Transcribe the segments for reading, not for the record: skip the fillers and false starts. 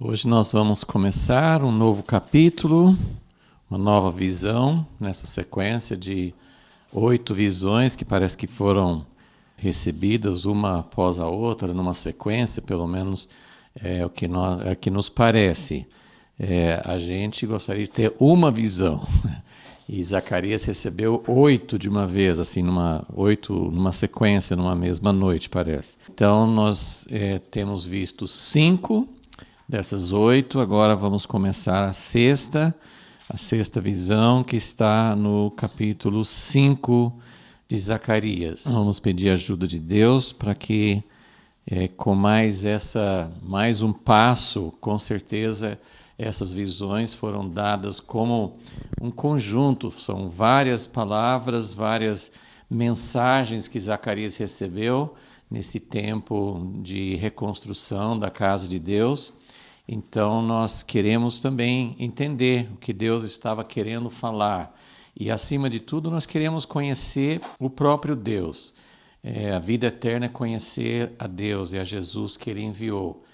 Hoje nós vamos começar um novo capítulo, uma nova visão, nessa sequência de 8 visões que parece que foram recebidas uma após a outra, numa sequência, pelo menos é o que nos parece. A gente gostaria de ter uma visão, e Zacarias recebeu 8 de uma vez, assim, numa sequência, numa mesma noite, parece. Então nós temos visto 5 dessas 8, agora vamos começar a sexta visão, que está no capítulo 5 de Zacarias. Vamos pedir a ajuda de Deus para que, com mais um passo, com certeza essas visões foram dadas como um conjunto, são várias palavras, várias mensagens que Zacarias recebeu nesse tempo de reconstrução da casa de Deus. Então, nós queremos também entender o que Deus estava querendo falar. E, acima de tudo, nós queremos conhecer o próprio Deus. A vida eterna é conhecer a Deus e a Jesus que Ele enviou.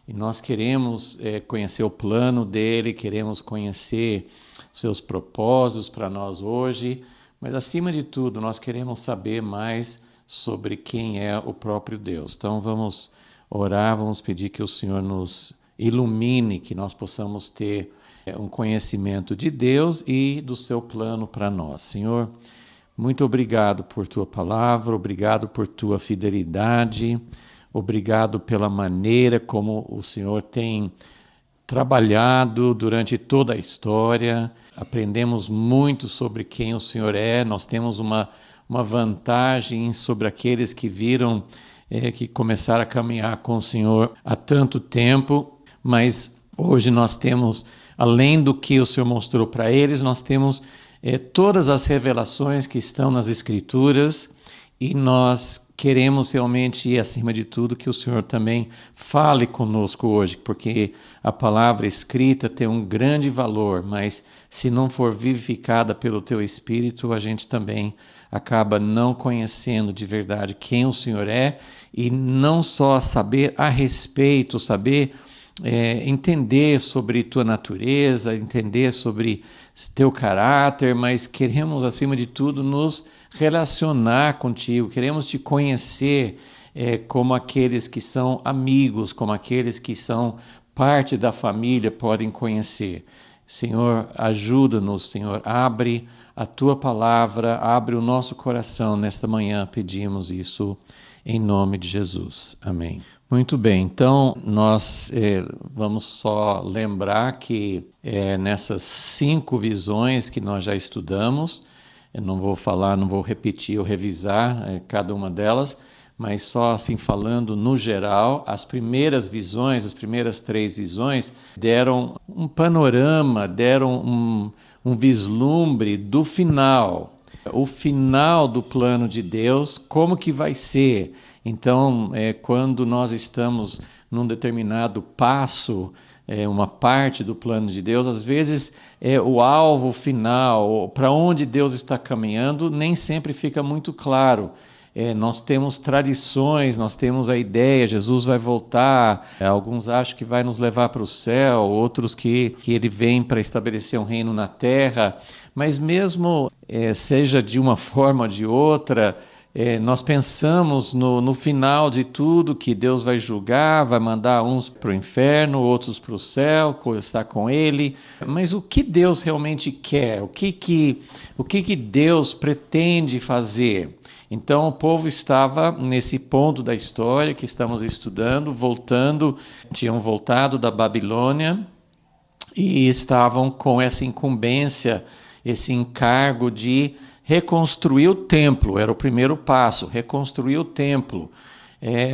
E nós queremos conhecer o plano dEle, queremos conhecer seus propósitos para nós hoje. Mas, acima de tudo, nós queremos saber mais sobre quem é o próprio Deus. Então, vamos orar, vamos pedir que o Senhor nos ilumine, que nós possamos ter um conhecimento de Deus e do seu plano para nós. Senhor, muito obrigado por tua palavra, obrigado por tua fidelidade, obrigado pela maneira como o Senhor tem trabalhado durante toda a história. Aprendemos muito sobre quem o Senhor é, nós temos uma vantagem sobre aqueles que viram, que começaram a caminhar com o Senhor há tanto tempo. Mas hoje nós temos, além do que o Senhor mostrou para eles, nós temos todas as revelações que estão nas Escrituras, e nós queremos realmente, e acima de tudo, que o Senhor também fale conosco hoje, porque a palavra escrita tem um grande valor, mas se não for vivificada pelo Teu Espírito, a gente também acaba não conhecendo de verdade quem o Senhor é, e não só saber a respeito, saber entender sobre tua natureza, entender sobre teu caráter, mas queremos, acima de tudo, nos relacionar contigo, queremos te conhecer como aqueles que são amigos, como aqueles que são parte da família podem conhecer. Senhor, ajuda-nos, Senhor, abre a tua palavra, abre o nosso coração nesta manhã, pedimos isso em nome de Jesus. Amém. Muito bem, então nós vamos só lembrar que nessas 5 visões que nós já estudamos, eu não vou repetir ou revisar cada uma delas, mas só assim falando no geral, as primeiras 3 visões deram um panorama, deram um vislumbre do final, o final do plano de Deus, como que vai ser. Então, quando nós estamos num determinado passo, uma parte do plano de Deus, às vezes o alvo final, para onde Deus está caminhando, nem sempre fica muito claro. Nós temos tradições, nós temos a ideia, Jesus vai voltar, alguns acham que vai nos levar para o céu, outros que ele vem para estabelecer um reino na terra, mas mesmo seja de uma forma ou de outra, nós pensamos no final de tudo, que Deus vai julgar, vai mandar uns para o inferno, outros para o céu, estar com Ele. Mas o que Deus realmente quer? O que Deus pretende fazer? Então o povo estava nesse ponto da história que estamos estudando, tinham voltado da Babilônia e estavam com essa incumbência, esse encargo de reconstruir o templo, era o primeiro passo, reconstruir o templo.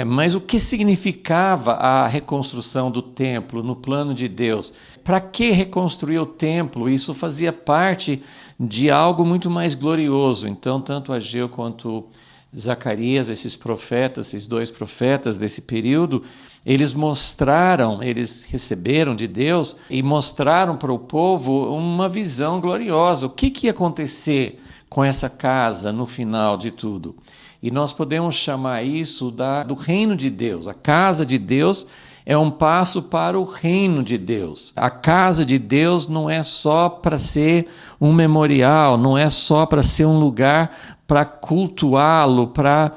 Mas o que significava a reconstrução do templo no plano de Deus? Para que reconstruir o templo? Isso fazia parte de algo muito mais glorioso. Então, tanto Ageu quanto Zacarias, esses 2 profetas desse período, eles receberam de Deus e mostraram para o povo uma visão gloriosa. O que ia acontecer com essa casa no final de tudo? E nós podemos chamar isso do reino de Deus. A casa de Deus é um passo para o reino de Deus. A casa de Deus não é só para ser um memorial, não é só para ser um lugar para cultuá-lo, para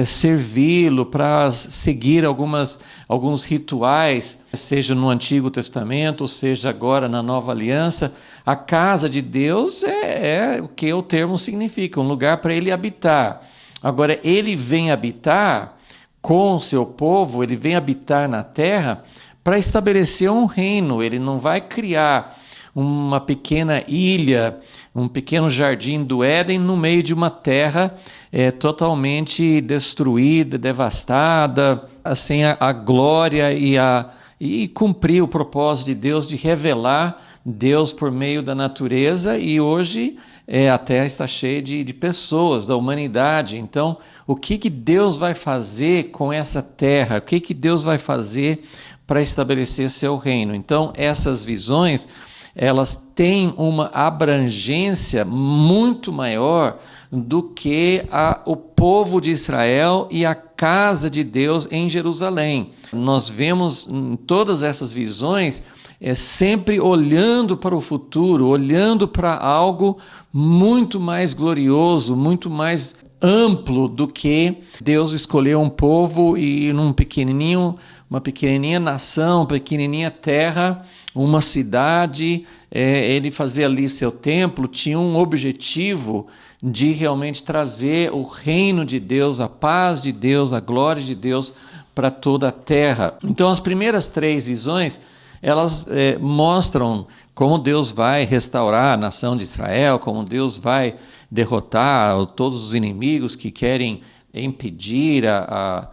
servi-lo, para seguir alguns rituais, seja no Antigo Testamento, ou seja agora na Nova Aliança. A casa de Deus é o que o termo significa, um lugar para ele habitar. Agora, ele vem habitar com o seu povo, ele vem habitar na terra para estabelecer um reino. Ele não vai criar uma pequena ilha, um pequeno jardim do Éden no meio de uma terra totalmente destruída, devastada, sem a glória e cumprir o propósito de Deus de revelar Deus por meio da natureza. E hoje a terra está cheia de pessoas, da humanidade. Então, o que Deus vai fazer com essa terra? O que Deus vai fazer para estabelecer seu reino? Então, essas visões, elas têm uma abrangência muito maior do que o povo de Israel e a casa de Deus em Jerusalém. Nós vemos em todas essas visões sempre olhando para o futuro, olhando para algo muito mais glorioso, muito mais amplo do que Deus escolheu um povo e uma pequenininha nação, pequenininha terra, uma cidade, ele fazia ali seu templo, tinha um objetivo de realmente trazer o reino de Deus, a paz de Deus, a glória de Deus para toda a terra. Então, as primeiras 3 visões, elas mostram como Deus vai restaurar a nação de Israel, como Deus vai derrotar todos os inimigos que querem impedir a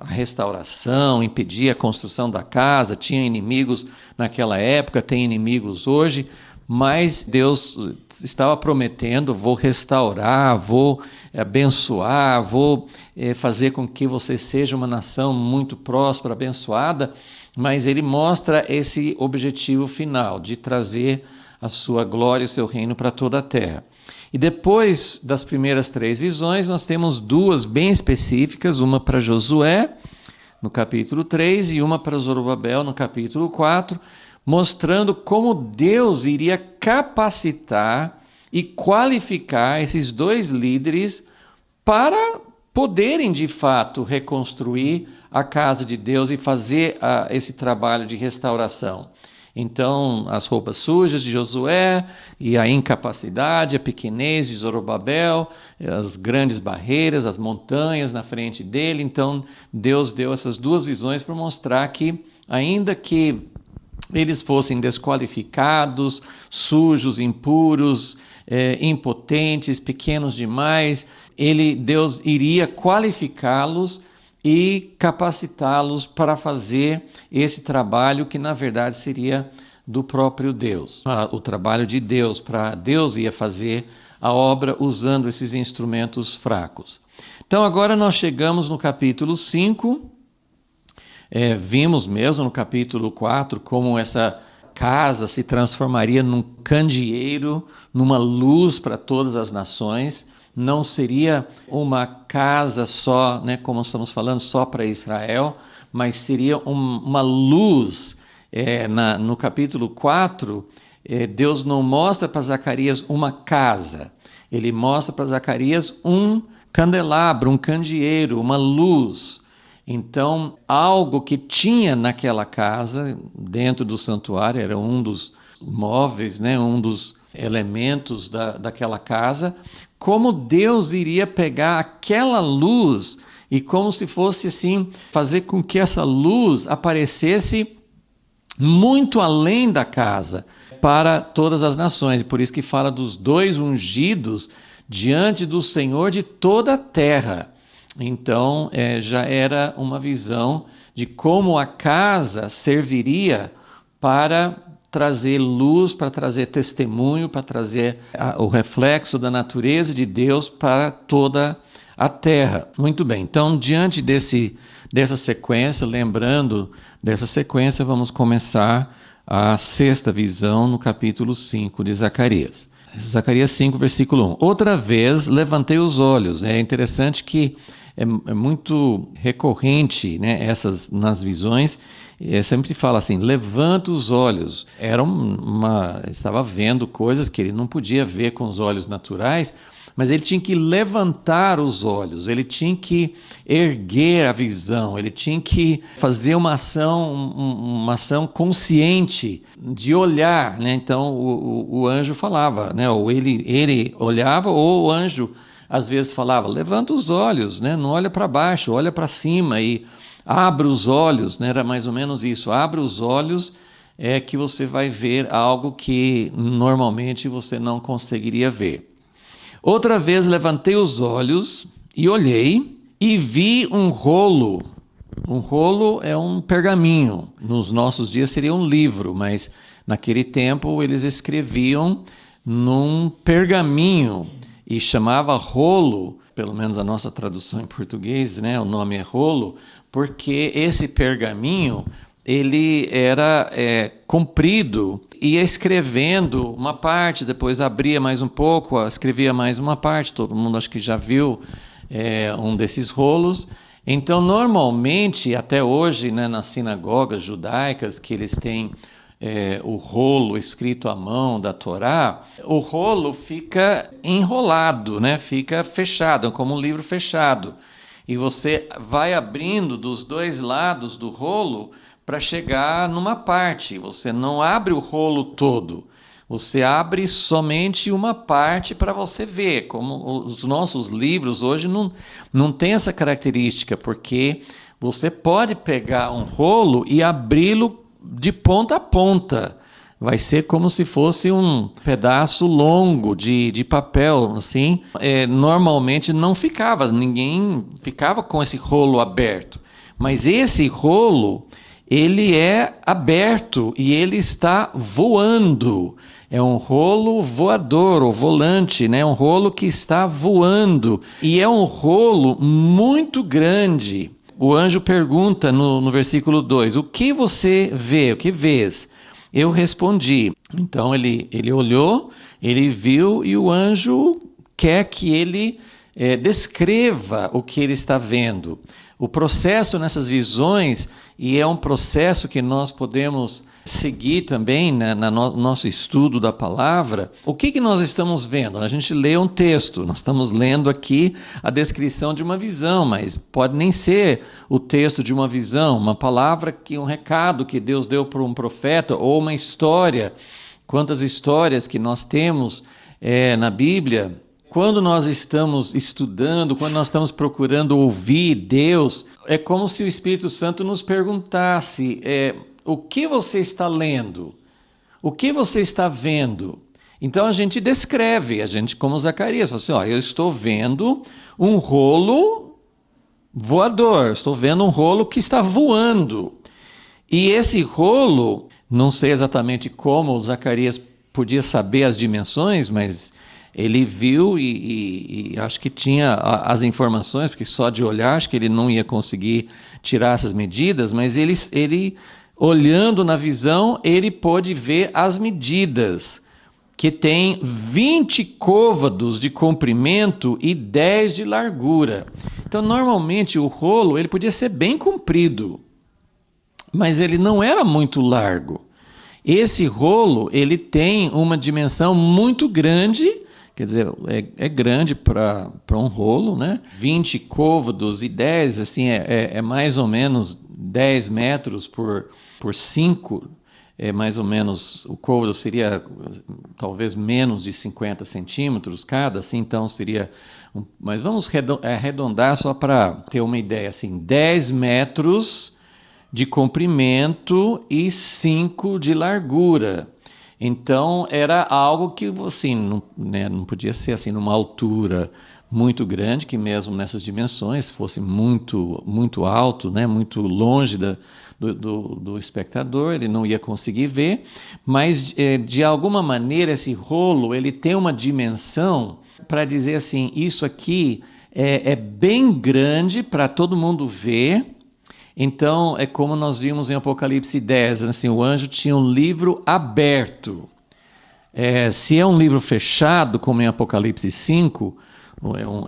restauração, impedir a construção da casa. Tinha inimigos naquela época, tem inimigos hoje, mas Deus estava prometendo: vou restaurar, vou abençoar, vou fazer com que você seja uma nação muito próspera, abençoada. Mas ele mostra esse objetivo final de trazer a sua glória e o seu reino para toda a terra. E depois das primeiras 3 visões, nós temos 2 bem específicas, uma para Josué, no capítulo 3, e uma para Zorobabel, no capítulo 4, mostrando como Deus iria capacitar e qualificar esses 2 líderes para poderem, de fato, reconstruir a casa de Deus e fazer esse trabalho de restauração. Então, as roupas sujas de Josué e a incapacidade, a pequenez de Zorobabel, as grandes barreiras, as montanhas na frente dele. Então, Deus deu essas 2 visões para mostrar que, ainda que eles fossem desqualificados, sujos, impuros, impotentes, pequenos demais, Deus iria qualificá-los e capacitá-los para fazer esse trabalho que, na verdade, seria do próprio Deus. O trabalho de Deus, para Deus ia fazer a obra usando esses instrumentos fracos. Então, agora nós chegamos no capítulo 5, vimos mesmo no capítulo 4 como essa casa se transformaria num candeeiro, numa luz para todas as nações. Não seria uma casa só, como estamos falando, só para Israel, mas seria uma luz. No capítulo 4, Deus não mostra para Zacarias uma casa, ele mostra para Zacarias um candelabro, um candeeiro, uma luz. Então, algo que tinha naquela casa, dentro do santuário, era um dos móveis, um dos elementos daquela casa, como Deus iria pegar aquela luz e, como se fosse assim, fazer com que essa luz aparecesse muito além da casa para todas as nações. E por isso que fala dos 2 ungidos diante do Senhor de toda a terra. Então, já era uma visão de como a casa serviria para trazer luz, para trazer testemunho, para trazer o reflexo da natureza de Deus para toda a terra. Muito bem, então, diante dessa sequência, lembrando dessa sequência, vamos começar a 6ª visão no capítulo 5 de Zacarias. Zacarias 5, versículo 1. Outra vez levantei os olhos. É interessante que é muito recorrente, né, essas nas visões. Sempre fala assim, levanta os olhos. Estava vendo coisas que ele não podia ver com os olhos naturais, mas ele tinha que levantar os olhos, ele tinha que erguer a visão, ele tinha que fazer uma ação consciente de olhar, né? Então o anjo falava, né? Ou ele olhava, ou o anjo às vezes falava, levanta os olhos, né? Não olha para baixo, olha para cima e abra os olhos, né? Era mais ou menos isso, abra os olhos que você vai ver algo que normalmente você não conseguiria ver. Outra vez levantei os olhos e olhei e vi um rolo. Um rolo é um pergaminho. Nos nossos dias seria um livro, mas naquele tempo eles escreviam num pergaminho e chamava rolo, pelo menos a nossa tradução em português, né? O nome é rolo, porque esse pergaminho ele era comprido, ia escrevendo uma parte, depois abria mais um pouco, escrevia mais uma parte. Todo mundo acho que já viu um desses rolos. Então, normalmente, até hoje, né, nas sinagogas judaicas, que eles têm o rolo escrito à mão da Torá, o rolo fica enrolado, né, fica fechado, como um livro fechado. E você vai abrindo dos dois lados do rolo para chegar numa parte. Você não abre o rolo todo, você abre somente uma parte para você ver. Como os nossos livros hoje não tem essa característica, porque você pode pegar um rolo e abri-lo de ponta a ponta. Vai ser como se fosse um pedaço longo de papel, assim. Normalmente não ficava, ninguém ficava com esse rolo aberto. Mas esse rolo, ele é aberto e ele está voando. É um rolo voador, ou volante, né? Um rolo que está voando. E é um rolo muito grande. O anjo pergunta no versículo 2, o que você vê? O que vês? Eu respondi. Então ele olhou, ele viu e o anjo quer que ele descreva o que ele está vendo. O processo nessas visões, e é um processo que nós podemos seguir também, né, no nosso estudo da palavra. O que nós estamos vendo? A gente lê um texto, nós estamos lendo aqui a descrição de uma visão, mas pode nem ser o texto de uma visão, uma palavra, um recado que Deus deu para um profeta, ou uma história. Quantas histórias que nós temos na Bíblia. Quando nós estamos estudando, quando nós estamos procurando ouvir Deus, é como se o Espírito Santo nos perguntasse, o que você está lendo? O que você está vendo? Então a gente descreve, como Zacarias, fala assim, eu estou vendo um rolo voador, estou vendo um rolo que está voando. E esse rolo, não sei exatamente como o Zacarias podia saber as dimensões, mas ele viu e acho que tinha as informações, porque só de olhar acho que ele não ia conseguir tirar essas medidas, mas ele olhando na visão, ele pôde ver as medidas, que tem 20 côvados de comprimento e 10 de largura. Então, normalmente, o rolo ele podia ser bem comprido, mas ele não era muito largo. Esse rolo ele tem uma dimensão muito grande. Quer dizer, é grande para um rolo, né? 20 côvados e 10, assim, é mais ou menos 10 metros por 5, mais ou menos, o côvado seria talvez menos de 50 centímetros cada, assim, então seria... mas vamos arredondar só para ter uma ideia, assim, 10 metros de comprimento e 5 de largura. Então, era algo que assim, não podia ser assim, numa altura muito grande, que mesmo nessas dimensões fosse muito, muito alto, né, muito longe do espectador, ele não ia conseguir ver, mas de alguma maneira esse rolo ele tem uma dimensão para dizer assim, isso aqui é bem grande para todo mundo ver. Então, é como nós vimos em Apocalipse 10, assim, o anjo tinha um livro aberto. Se é um livro fechado, como em Apocalipse 5,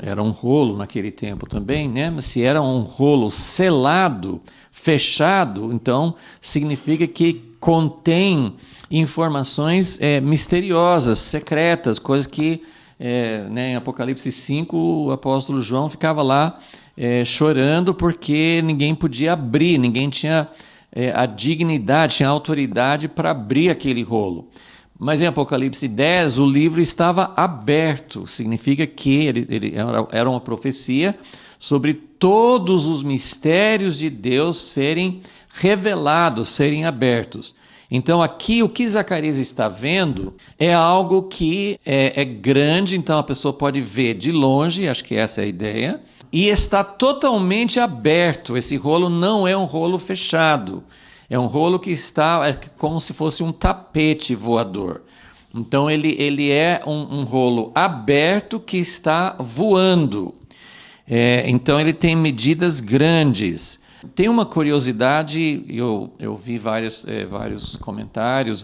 era um rolo naquele tempo também, né? Mas se era um rolo selado, fechado, então significa que contém informações misteriosas, secretas, coisas que né, em Apocalipse 5 o apóstolo João ficava lá chorando porque ninguém podia abrir, ninguém tinha a dignidade, tinha a autoridade para abrir aquele rolo. Mas em Apocalipse 10 o livro estava aberto, significa que ele era uma profecia sobre todos os mistérios de Deus serem revelados, serem abertos. Então aqui o que Zacarias está vendo é algo que é grande, então a pessoa pode ver de longe, acho que essa é a ideia, e está totalmente aberto. Esse rolo não é um rolo fechado, é um rolo que está como se fosse um tapete voador. Então ele é um rolo aberto que está voando. Então ele tem medidas grandes. Tem uma curiosidade, eu vi vários comentários,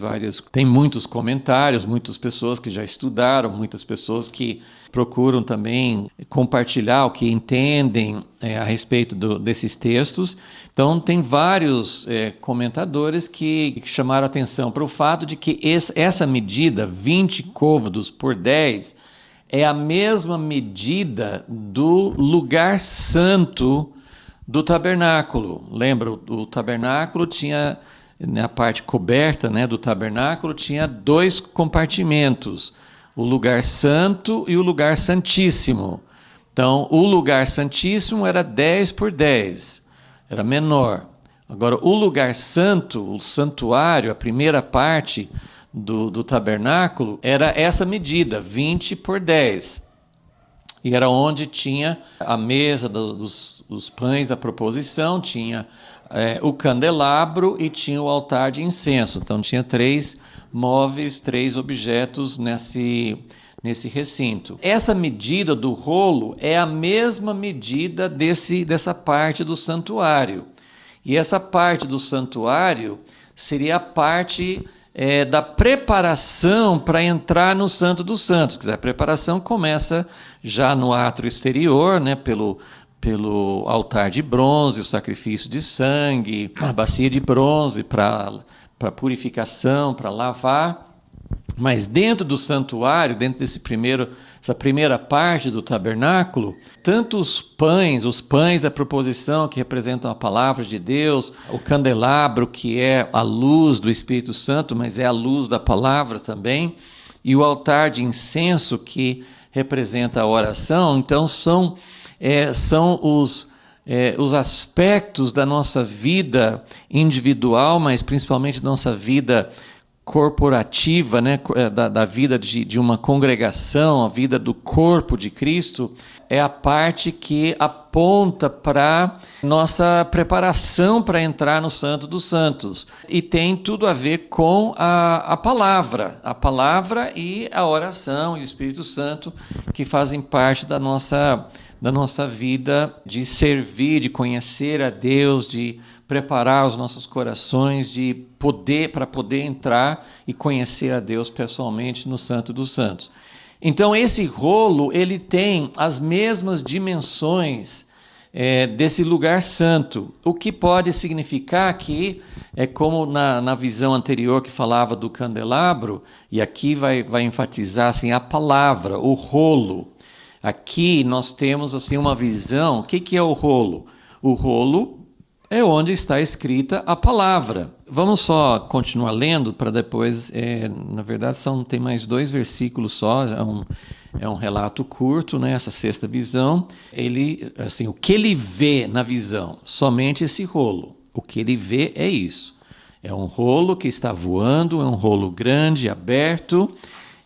tem muitos comentários, muitas pessoas que já estudaram, muitas pessoas que procuram também compartilhar o que entendem a respeito desses textos. Então tem vários comentadores que chamaram atenção para o fato de que essa medida, 20 côvados por 10, é a mesma medida do lugar santo do tabernáculo. Lembra, o tabernáculo tinha, na parte coberta, né, do tabernáculo, tinha 2 compartimentos, o lugar santo e o lugar santíssimo. Então, o lugar santíssimo era 10 por 10, era menor. Agora, o lugar santo, o santuário, a primeira parte do tabernáculo, era essa medida, 20 por 10. E era onde tinha a mesa dos pães da proposição, tinha o candelabro e tinha o altar de incenso. Então tinha 3 móveis, 3 objetos nesse recinto. Essa medida do rolo é a mesma medida dessa parte do santuário. E essa parte do santuário seria a parte da preparação para entrar no Santo dos Santos. Quer dizer, a preparação começa já no átrio exterior, né, pelo altar de bronze, o sacrifício de sangue, a bacia de bronze para purificação, para lavar. Mas dentro do santuário, dentro essa primeira parte do tabernáculo, tanto os pães da proposição, que representam a palavra de Deus, o candelabro, que é a luz do Espírito Santo, mas é a luz da palavra também, e o altar de incenso, que representa a oração. Então são os aspectos da nossa vida individual, mas principalmente da nossa vida corporativa, né, da vida de uma congregação, a vida do corpo de Cristo, é a parte que aponta para nossa preparação para entrar no Santo dos Santos. E tem tudo a ver com a palavra e a oração e o Espírito Santo, que fazem parte da nossa vida de servir, de conhecer a Deus, de preparar os nossos corações para poder entrar e conhecer a Deus pessoalmente no Santo dos Santos. Então esse rolo, ele tem as mesmas dimensões desse lugar santo, o que pode significar que como na visão anterior que falava do candelabro, e aqui vai enfatizar assim, a palavra, o rolo. Aqui nós temos assim uma visão. O que é o rolo? O rolo é onde está escrita a palavra. Vamos só continuar lendo para depois, na verdade tem mais 2 versículos só, é um relato curto, né, essa 6ª visão. O que ele vê na visão? Somente esse rolo. O que ele vê é isso. É um rolo que está voando, é um rolo grande, aberto,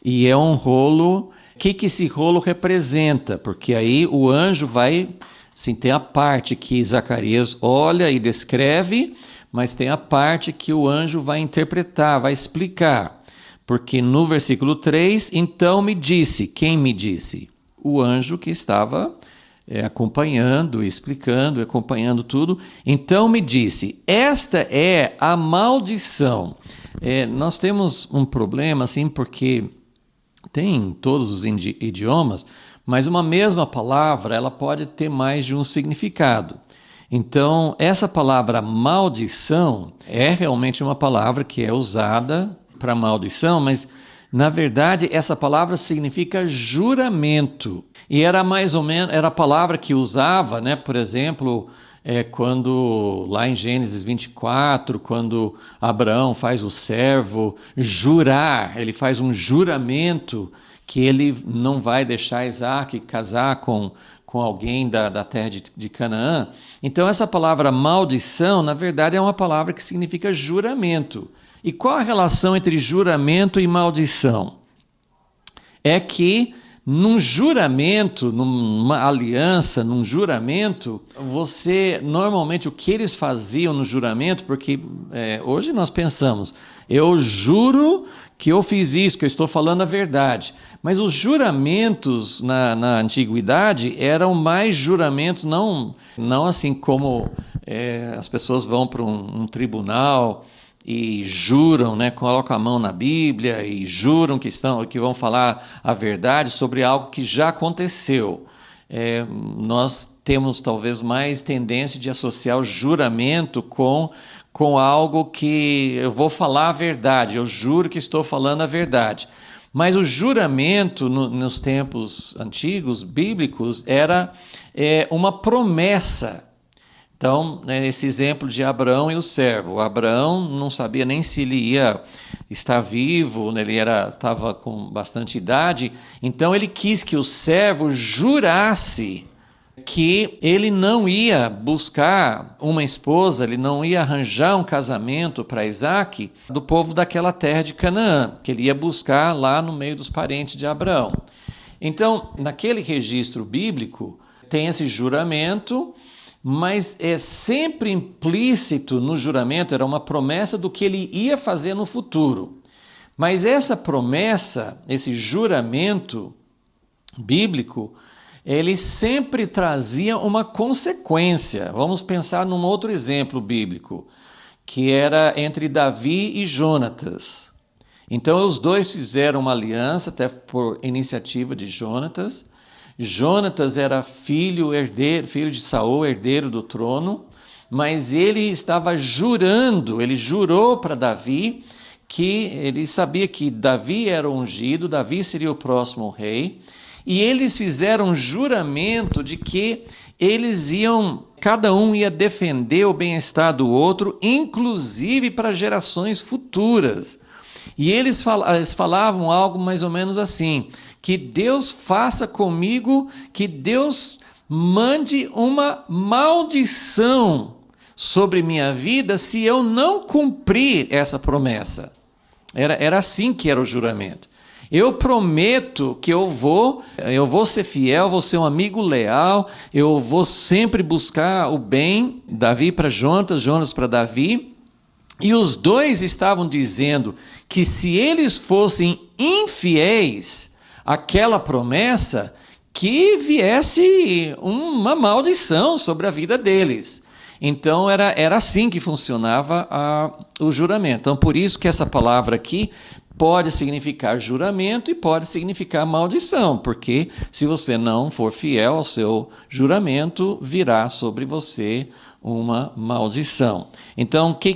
e é um rolo... O que esse rolo representa? Porque aí o anjo vai... Sim, tem a parte que Zacarias olha e descreve, mas tem a parte que o anjo vai interpretar, vai explicar. Porque no versículo 3, então me disse. Quem me disse? O anjo que estava acompanhando, explicando, acompanhando tudo. Então me disse, esta é a maldição. Nós temos um problema, assim, porque tem em todos os idiomas, Mas uma mesma palavra, ela pode ter mais de um significado. Então, essa palavra maldição é realmente uma palavra que é usada para maldição, mas na verdade essa palavra significa juramento. E era mais ou menos, era a palavra que usava, né, por exemplo, quando lá em Gênesis 24, quando Abraão faz o servo jurar, ele faz um juramento que ele não vai deixar Isaac casar com alguém da terra de Canaã. Então essa palavra maldição, na verdade, é uma palavra que significa juramento. E qual a relação entre juramento e maldição? É que num juramento, numa aliança, num juramento, você, normalmente, o que eles faziam no juramento, porque hoje nós pensamos, eu juro que eu fiz isso, que eu estou falando a verdade. Mas os juramentos na antiguidade eram mais juramentos, não assim como as pessoas vão para um tribunal e juram, né, colocam a mão na Bíblia e juram que vão falar a verdade sobre algo que já aconteceu. Nós temos talvez mais tendência de associar o juramento com algo que eu vou falar a verdade, eu juro que estou falando a verdade. Mas o juramento nos tempos antigos, bíblicos, era uma promessa. Então, esse exemplo de Abraão e o servo. Abraão não sabia nem se ele ia estar vivo, né? Ele estava com bastante idade, então ele quis que o servo jurasse que ele não ia buscar uma esposa, ele não ia arranjar um casamento para Isaac do povo daquela terra de Canaã, que ele ia buscar lá no meio dos parentes de Abraão. Então, naquele registro bíblico, tem esse juramento, mas é sempre implícito no juramento, era uma promessa do que ele ia fazer no futuro. Mas essa promessa, esse juramento bíblico, ele sempre trazia uma consequência. Vamos pensar num outro exemplo bíblico, que era entre Davi e Jonatas. Então os dois fizeram uma aliança, até por iniciativa de Jonatas. Jonatas era filho de Saul, herdeiro do trono, mas ele estava jurando, ele jurou para Davi que ele sabia que Davi era ungido, Davi seria o próximo rei, e eles fizeram um juramento de que cada um ia defender o bem-estar do outro, inclusive para gerações futuras. E eles falavam algo mais ou menos assim: que Deus faça comigo, que Deus mande uma maldição sobre minha vida se eu não cumprir essa promessa. Era assim que era o juramento. Eu prometo que eu vou ser fiel, vou ser um amigo leal, eu vou sempre buscar o bem, Davi para Jonatas, Jonatas para Davi. E os dois estavam dizendo que se eles fossem infiéis àquela promessa, que viesse uma maldição sobre a vida deles. Então era assim que funcionava o juramento. Então por isso que essa palavra aqui pode significar juramento e pode significar maldição, porque se você não for fiel ao seu juramento, virá sobre você uma maldição. Então, o que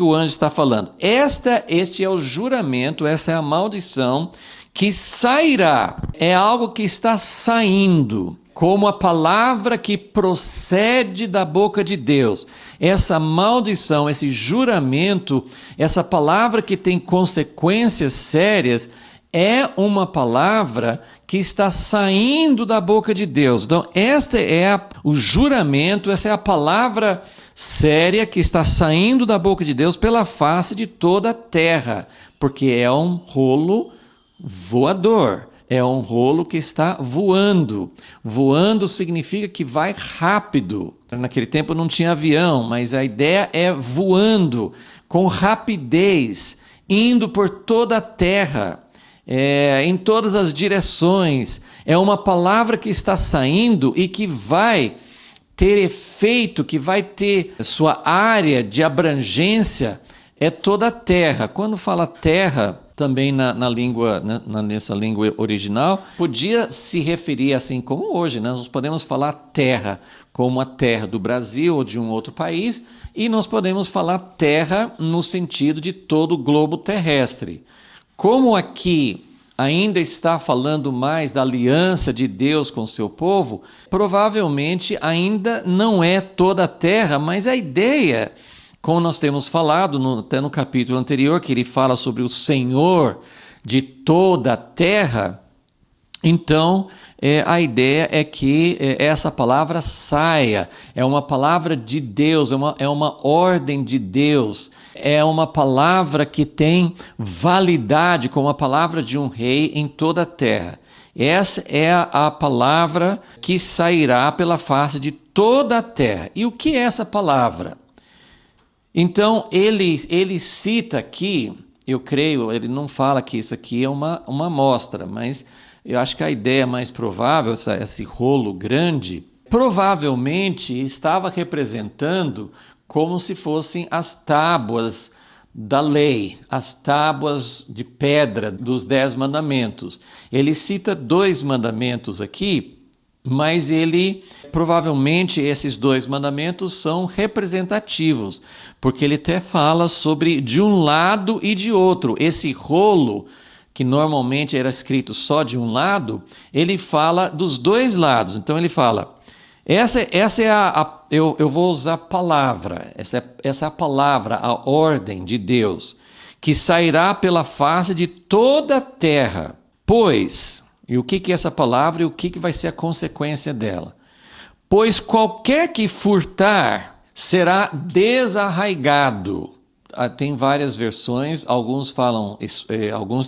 o anjo está falando? Este é o juramento, essa é a maldição que sairá. É algo que está saindo, como a palavra que procede da boca de Deus. Essa maldição, esse juramento, essa palavra que tem consequências sérias, é uma palavra que está saindo da boca de Deus. Então, este é o juramento, essa é a palavra séria que está saindo da boca de Deus pela face de toda a terra, porque é um rolo voador, é um rolo que está voando. Voando significa que vai rápido. Naquele tempo não tinha avião, mas a ideia é voando, com rapidez, indo por toda a terra. Em todas as direções. É uma palavra que está saindo e que vai ter efeito, que vai ter sua área de abrangência, é toda a terra. Quando fala terra, também nessa língua original, podia se referir assim como hoje, né? Nós podemos falar terra como a terra do Brasil ou de um outro país, e nós podemos falar terra no sentido de todo o globo terrestre. Como aqui ainda está falando mais da aliança de Deus com o seu povo, provavelmente ainda não é toda a terra, mas a ideia, como nós temos falado até no capítulo anterior, que ele fala sobre o Senhor de toda a terra, então a ideia é que essa palavra saia, é uma palavra de Deus, é uma ordem de Deus, é uma palavra que tem validade como a palavra de um rei em toda a terra. Essa é a palavra que sairá pela face de toda a terra. E o que é essa palavra? Então, ele cita aqui, eu creio, ele não fala que isso aqui é uma amostra, mas eu acho que a ideia mais provável, esse rolo grande, provavelmente estava representando como se fossem as tábuas da lei, as tábuas de pedra dos 10 mandamentos. Ele cita 2 mandamentos aqui, mas provavelmente esses 2 mandamentos são representativos, porque ele até fala sobre de um lado e de outro. Esse rolo, que normalmente era escrito só de um lado, ele fala dos 2 lados. Então ele fala, essa é eu vou usar a palavra, essa é a palavra, a ordem de Deus, que sairá pela face de toda a terra. Pois, e o que é essa palavra e o que vai ser a consequência dela? Pois qualquer que furtar será desarraigado. Tem várias versões, alguns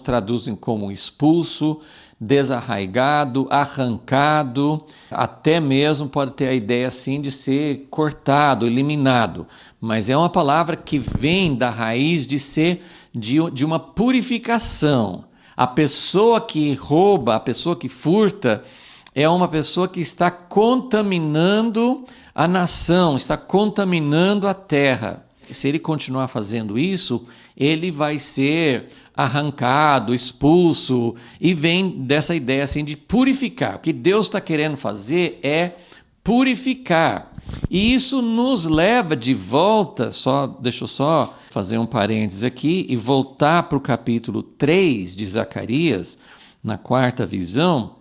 traduzem como expulso, desarraigado, arrancado, até mesmo pode ter a ideia assim de ser cortado, eliminado, mas é uma palavra que vem da raiz de ser de uma purificação. A pessoa que rouba, a pessoa que furta, é uma pessoa que está contaminando a nação, está contaminando a terra. Se ele continuar fazendo isso, ele vai ser arrancado, expulso, e vem dessa ideia assim de purificar. O que Deus está querendo fazer é purificar. E isso nos leva de volta, deixa eu só fazer um parênteses aqui e voltar para o capítulo 3 de Zacarias, na 4ª visão.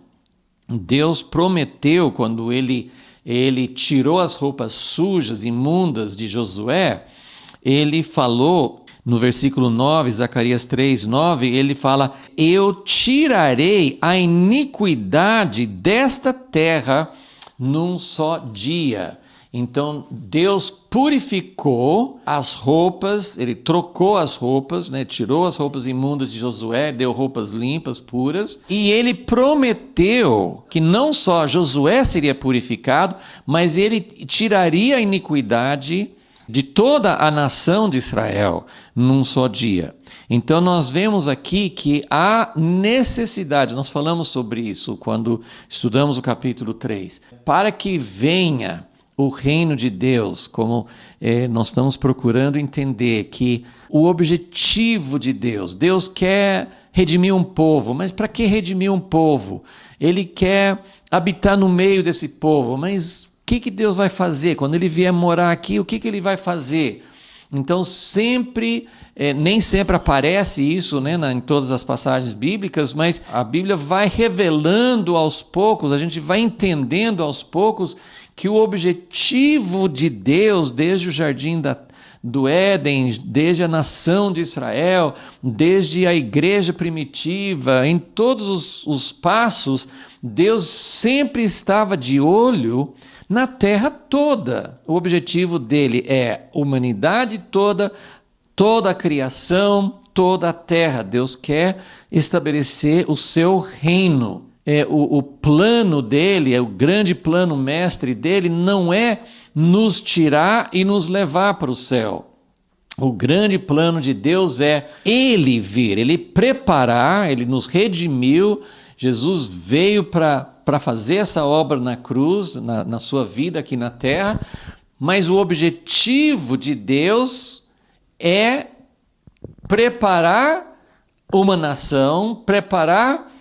Deus prometeu, quando ele tirou as roupas sujas, imundas de Josué, ele falou, no versículo 9, Zacarias 3, 9, ele fala, eu tirarei a iniquidade desta terra num só dia. Então, Deus purificou as roupas, ele trocou as roupas, né? Tirou as roupas imundas de Josué, deu roupas limpas, puras, e ele prometeu que não só Josué seria purificado, mas ele tiraria a iniquidade de toda a nação de Israel num só dia. Então nós vemos aqui que há necessidade, nós falamos sobre isso quando estudamos o capítulo 3, para que venha o reino de Deus, como nós estamos procurando entender que o objetivo de Deus quer redimir um povo, mas para que redimir um povo? Ele quer habitar no meio desse povo, mas o que Deus vai fazer? Quando ele vier morar aqui, o que ele vai fazer? Então nem sempre aparece isso, né, em todas as passagens bíblicas, mas a Bíblia vai revelando aos poucos, a gente vai entendendo aos poucos que o objetivo de Deus, desde o jardim do Éden, desde a nação de Israel, desde a igreja primitiva, em todos os passos, Deus sempre estava de olho na terra toda. O objetivo dele é a humanidade toda, toda a criação, toda a terra. Deus quer estabelecer o seu reino. O plano dele, o grande plano mestre dele, não é nos tirar e nos levar para o céu. O grande plano de Deus é ele vir, ele preparar, ele nos redimiu. Jesus veio para fazer essa obra na cruz, na sua vida aqui na terra, mas o objetivo de Deus é preparar uma nação, preparar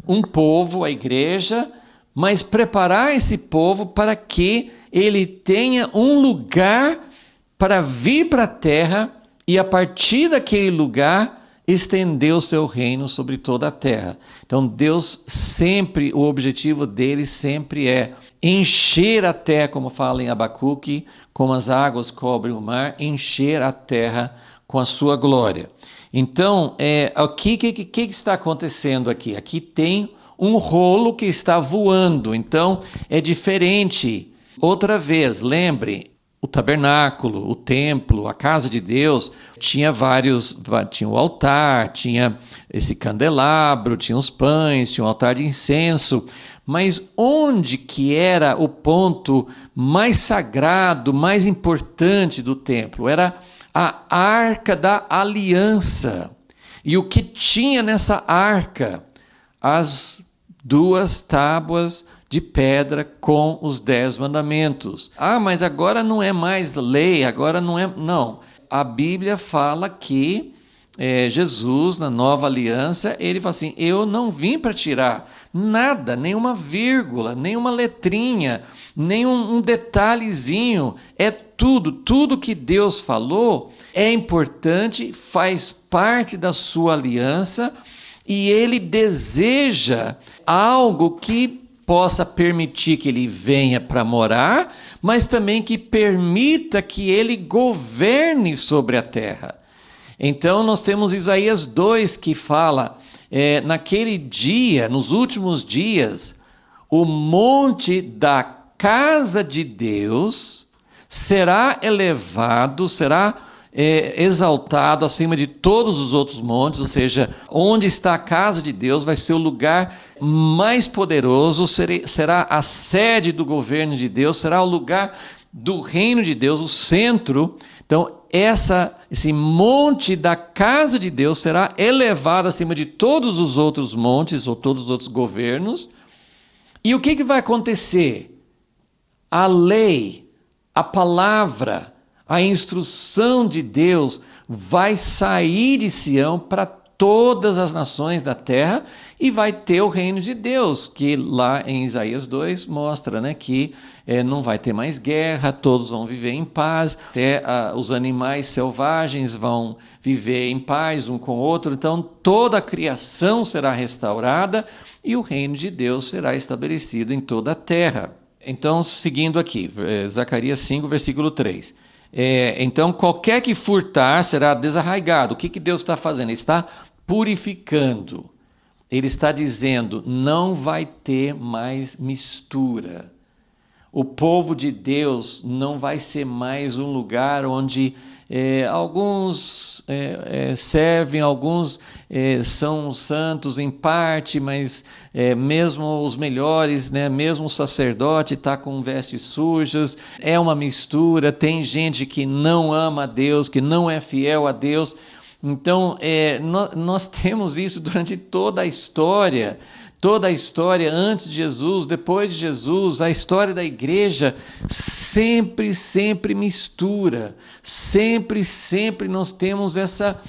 um povo, a igreja, mas preparar esse povo para que ele tenha um lugar para vir para a terra e a partir daquele lugar estender o seu reino sobre toda a terra. Então Deus sempre, o objetivo dele sempre é encher a terra, como fala em Abacuque, como as águas cobrem o mar, encher a terra com a sua glória. Então, o que está acontecendo aqui? Aqui tem um rolo que está voando, então é diferente. Outra vez, lembre, o tabernáculo, o templo, a casa de Deus, tinha o altar, tinha esse candelabro, tinha os pães, tinha o altar de incenso, mas onde que era o ponto mais sagrado, mais importante do templo? Era a Arca da Aliança. E o que tinha nessa arca? As 2 tábuas de pedra com os 10 mandamentos. Mas agora não é mais lei, agora não é... Não, a Bíblia fala que Jesus, na nova aliança, ele fala assim, eu não vim para tirar nada, nenhuma vírgula, nenhuma letrinha, nenhum detalhezinho, é tudo que Deus falou é importante, faz parte da sua aliança e ele deseja algo que possa permitir que ele venha para morar, mas também que permita que ele governe sobre a terra. Então nós temos Isaías 2 que fala, naquele dia, nos últimos dias, o monte da casa de Deus será elevado, será exaltado acima de todos os outros montes, ou seja, onde está a casa de Deus vai ser o lugar mais poderoso, será a sede do governo de Deus, será o lugar do reino de Deus, o centro. Então, esse monte da casa de Deus será elevado acima de todos os outros montes ou todos os outros governos. E o que vai acontecer? A lei, a palavra, a instrução de Deus vai sair de Sião para todas as nações da terra e vai ter o reino de Deus, que lá em Isaías 2 mostra, né, que não vai ter mais guerra, todos vão viver em paz, até os animais selvagens vão viver em paz um com o outro, então toda a criação será restaurada e o reino de Deus será estabelecido em toda a terra. Então, seguindo aqui, Zacarias 5, versículo 3. Então, qualquer que furtar será desarraigado. O que Deus está fazendo? Ele está purificando. Ele está dizendo, não vai ter mais mistura. O povo de Deus não vai ser mais um lugar onde alguns servem, alguns são santos em parte, mas mesmo os melhores, né, mesmo o sacerdote está com vestes sujas, é uma mistura, tem gente que não ama a Deus, que não é fiel a Deus. Então, nós temos isso durante toda a história antes de Jesus, depois de Jesus, a história da igreja sempre mistura, sempre nós temos essa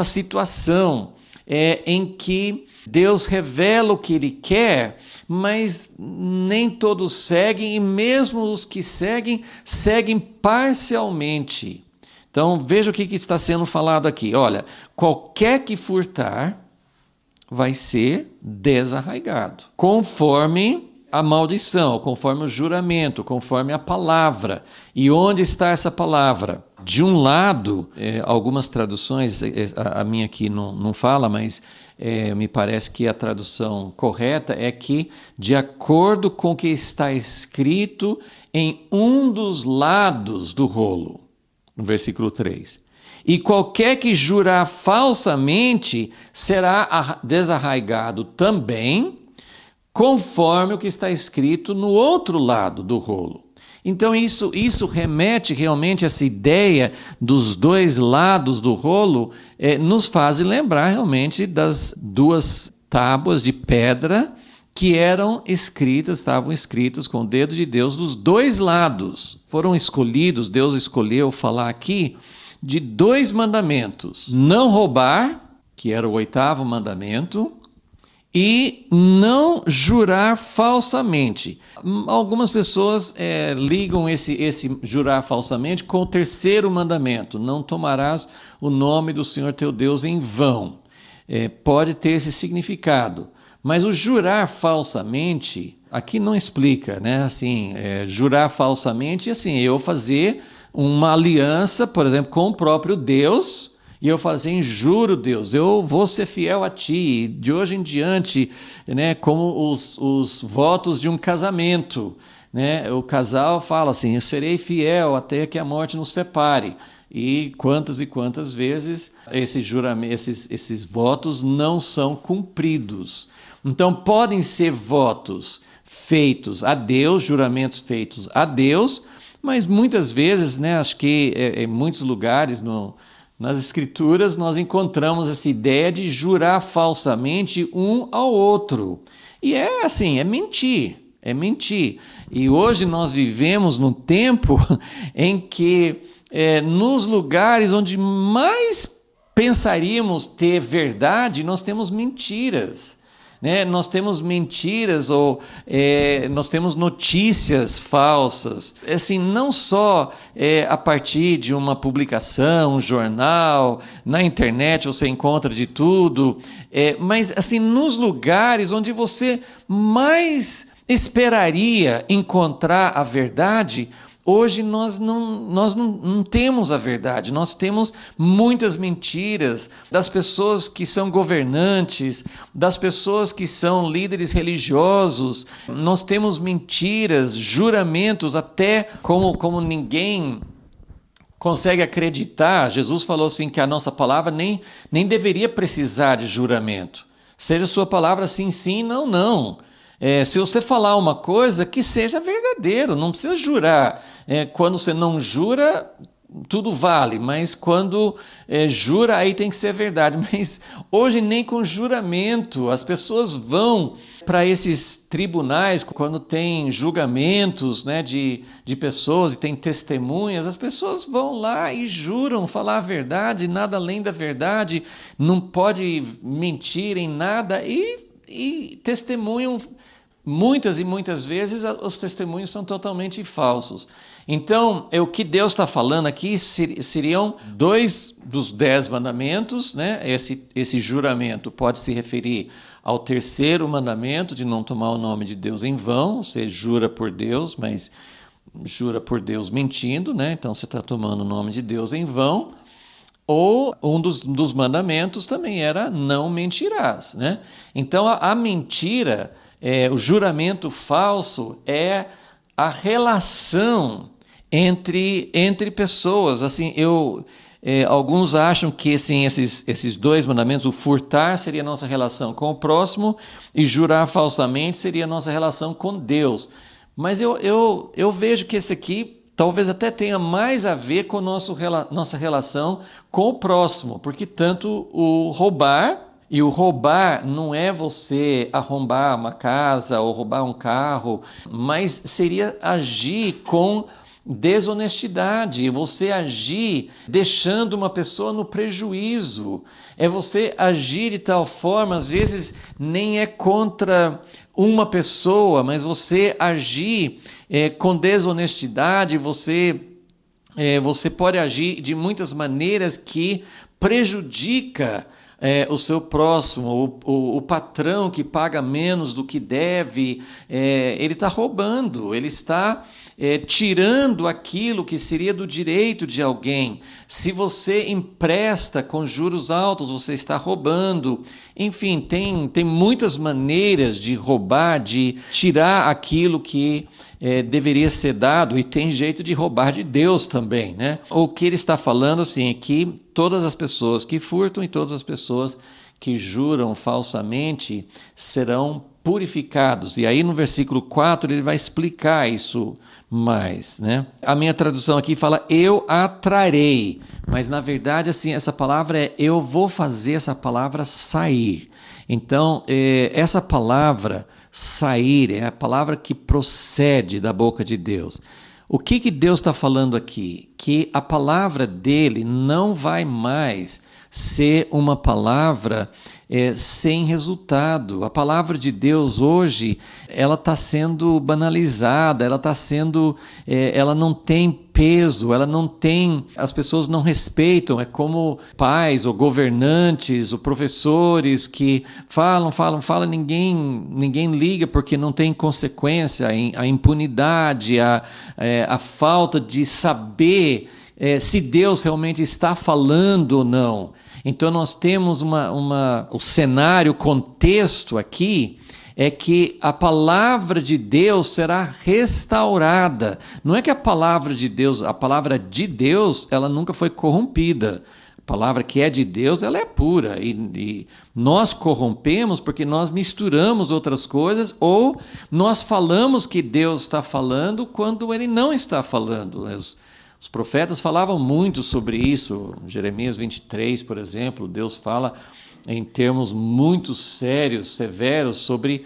situação em que Deus revela o que Ele quer, mas nem todos seguem, e mesmo os que seguem parcialmente. Então, veja o que está sendo falado aqui. Olha, qualquer que furtar vai ser desarraigado, conforme a maldição, conforme o juramento, conforme a palavra. E onde está essa palavra? De um lado, algumas traduções, a minha aqui não fala, mas me parece que a tradução correta é que, de acordo com o que está escrito em um dos lados do rolo, no versículo 3. E qualquer que jurar falsamente será desarraigado também, conforme o que está escrito no outro lado do rolo. Então isso remete realmente a essa ideia dos dois lados do rolo, nos faz lembrar realmente das 2 tábuas de pedra que estavam escritas com o dedo de Deus dos 2 lados. Foram escolhidos, Deus escolheu falar aqui de 2 mandamentos: não roubar, que era o 8º mandamento, e não jurar falsamente. Algumas pessoas ligam esse jurar falsamente com o 3º mandamento: não tomarás o nome do Senhor teu Deus em vão. Pode ter esse significado, mas o jurar falsamente aqui não explica, né? Assim, jurar falsamente, assim, eu fazer uma aliança, por exemplo, com o próprio Deus. E eu falo assim: juro, Deus, eu vou ser fiel a ti, de hoje em diante, né, como os votos de um casamento. Né? O casal fala assim: eu serei fiel até que a morte nos separe. E quantas vezes esses votos não são cumpridos. Então, podem ser votos feitos a Deus, juramentos feitos a Deus, mas muitas vezes, né, acho que em muitos lugares nas Escrituras, nós encontramos essa ideia de jurar falsamente um ao outro. E é assim, é mentir. E hoje nós vivemos num tempo em que, nos lugares onde mais pensaríamos ter verdade, nós temos mentiras. Né? Nós temos mentiras ou nós temos notícias falsas, assim, não só a partir de uma publicação, um jornal, na internet você encontra de tudo, mas assim, nos lugares onde você mais esperaria encontrar a verdade, hoje nós não temos a verdade, nós temos muitas mentiras das pessoas que são governantes, das pessoas que são líderes religiosos, nós temos mentiras, juramentos, até como ninguém consegue acreditar. Jesus falou assim que a nossa palavra nem deveria precisar de juramento. Seja sua palavra sim, sim, não, não. Se você falar uma coisa, que seja verdadeiro, não precisa jurar. Quando você não jura, tudo vale, mas quando jura, aí tem que ser verdade. Mas hoje nem com juramento, as pessoas vão para esses tribunais, quando tem julgamentos, né, de pessoas e tem testemunhas, as pessoas vão lá e juram falar a verdade, nada além da verdade, não pode mentir em nada e testemunham. Muitas e muitas vezes os testemunhos são totalmente falsos. Então, o que Deus está falando aqui seriam 2 dos 10 mandamentos, né? Esse juramento pode se referir ao 3º mandamento, de não tomar o nome de Deus em vão. Você jura por Deus, mas jura por Deus mentindo, né? Então você está tomando o nome de Deus em vão. Ou um dos mandamentos também era não mentirás, né? Então a mentira, o juramento falso é a relação entre pessoas. Assim, alguns acham que assim, esses 2 mandamentos, o furtar seria a nossa relação com o próximo e jurar falsamente seria a nossa relação com Deus. Mas eu vejo que esse aqui talvez até tenha mais a ver com nossa relação com o próximo, porque tanto o roubar, e o roubar não é você arrombar uma casa ou roubar um carro, mas seria agir com desonestidade, você agir deixando uma pessoa no prejuízo, é você agir de tal forma, às vezes nem é contra uma pessoa, mas você agir com desonestidade, você pode agir de muitas maneiras que prejudica o seu próximo, o patrão que paga menos do que deve, ele está roubando, ele está tirando aquilo que seria do direito de alguém. Se você empresta com juros altos, você está roubando. Enfim, tem muitas maneiras de roubar, de tirar aquilo que deveria ser dado, e tem jeito de roubar de Deus também, né? O que ele está falando assim, é que todas as pessoas que furtam e todas as pessoas que juram falsamente serão purificados. E aí no versículo 4 ele vai explicar isso mais, né? A minha tradução aqui fala eu atrarei, mas na verdade assim, essa palavra eu vou fazer essa palavra sair. Então, essa palavra sair é a palavra que procede da boca de Deus. O que Deus está falando aqui? Que a palavra dele não vai mais ser uma palavra sem resultado. A palavra de Deus hoje, ela está sendo banalizada, ela não tem peso, ela não tem, as pessoas não respeitam. É como pais ou governantes ou professores que falam, ninguém liga porque não tem consequência, a impunidade, a falta de saber se Deus realmente está falando ou não. Então nós temos o cenário, o contexto aqui é que a palavra de Deus será restaurada. Não é que a palavra de Deus, ela nunca foi corrompida. A palavra que é de Deus, ela é pura. E nós corrompemos porque nós misturamos outras coisas ou nós falamos que Deus está falando quando Ele não está falando. Os profetas falavam muito sobre isso. Jeremias 23, por exemplo, Deus fala em termos muito sérios, severos, sobre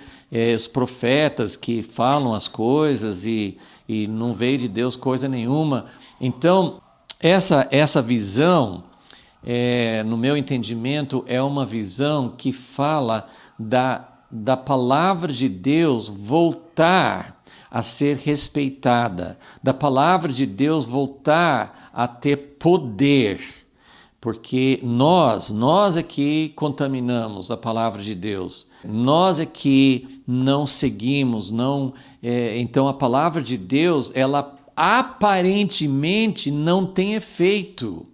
os profetas que falam as coisas e não veio de Deus coisa nenhuma. Então, essa visão, no meu entendimento, é uma visão que fala da palavra de Deus voltar a ser respeitada, da palavra de Deus voltar a ter poder, porque nós é que contaminamos a palavra de Deus, nós é que não seguimos, então a palavra de Deus, ela aparentemente não tem efeito.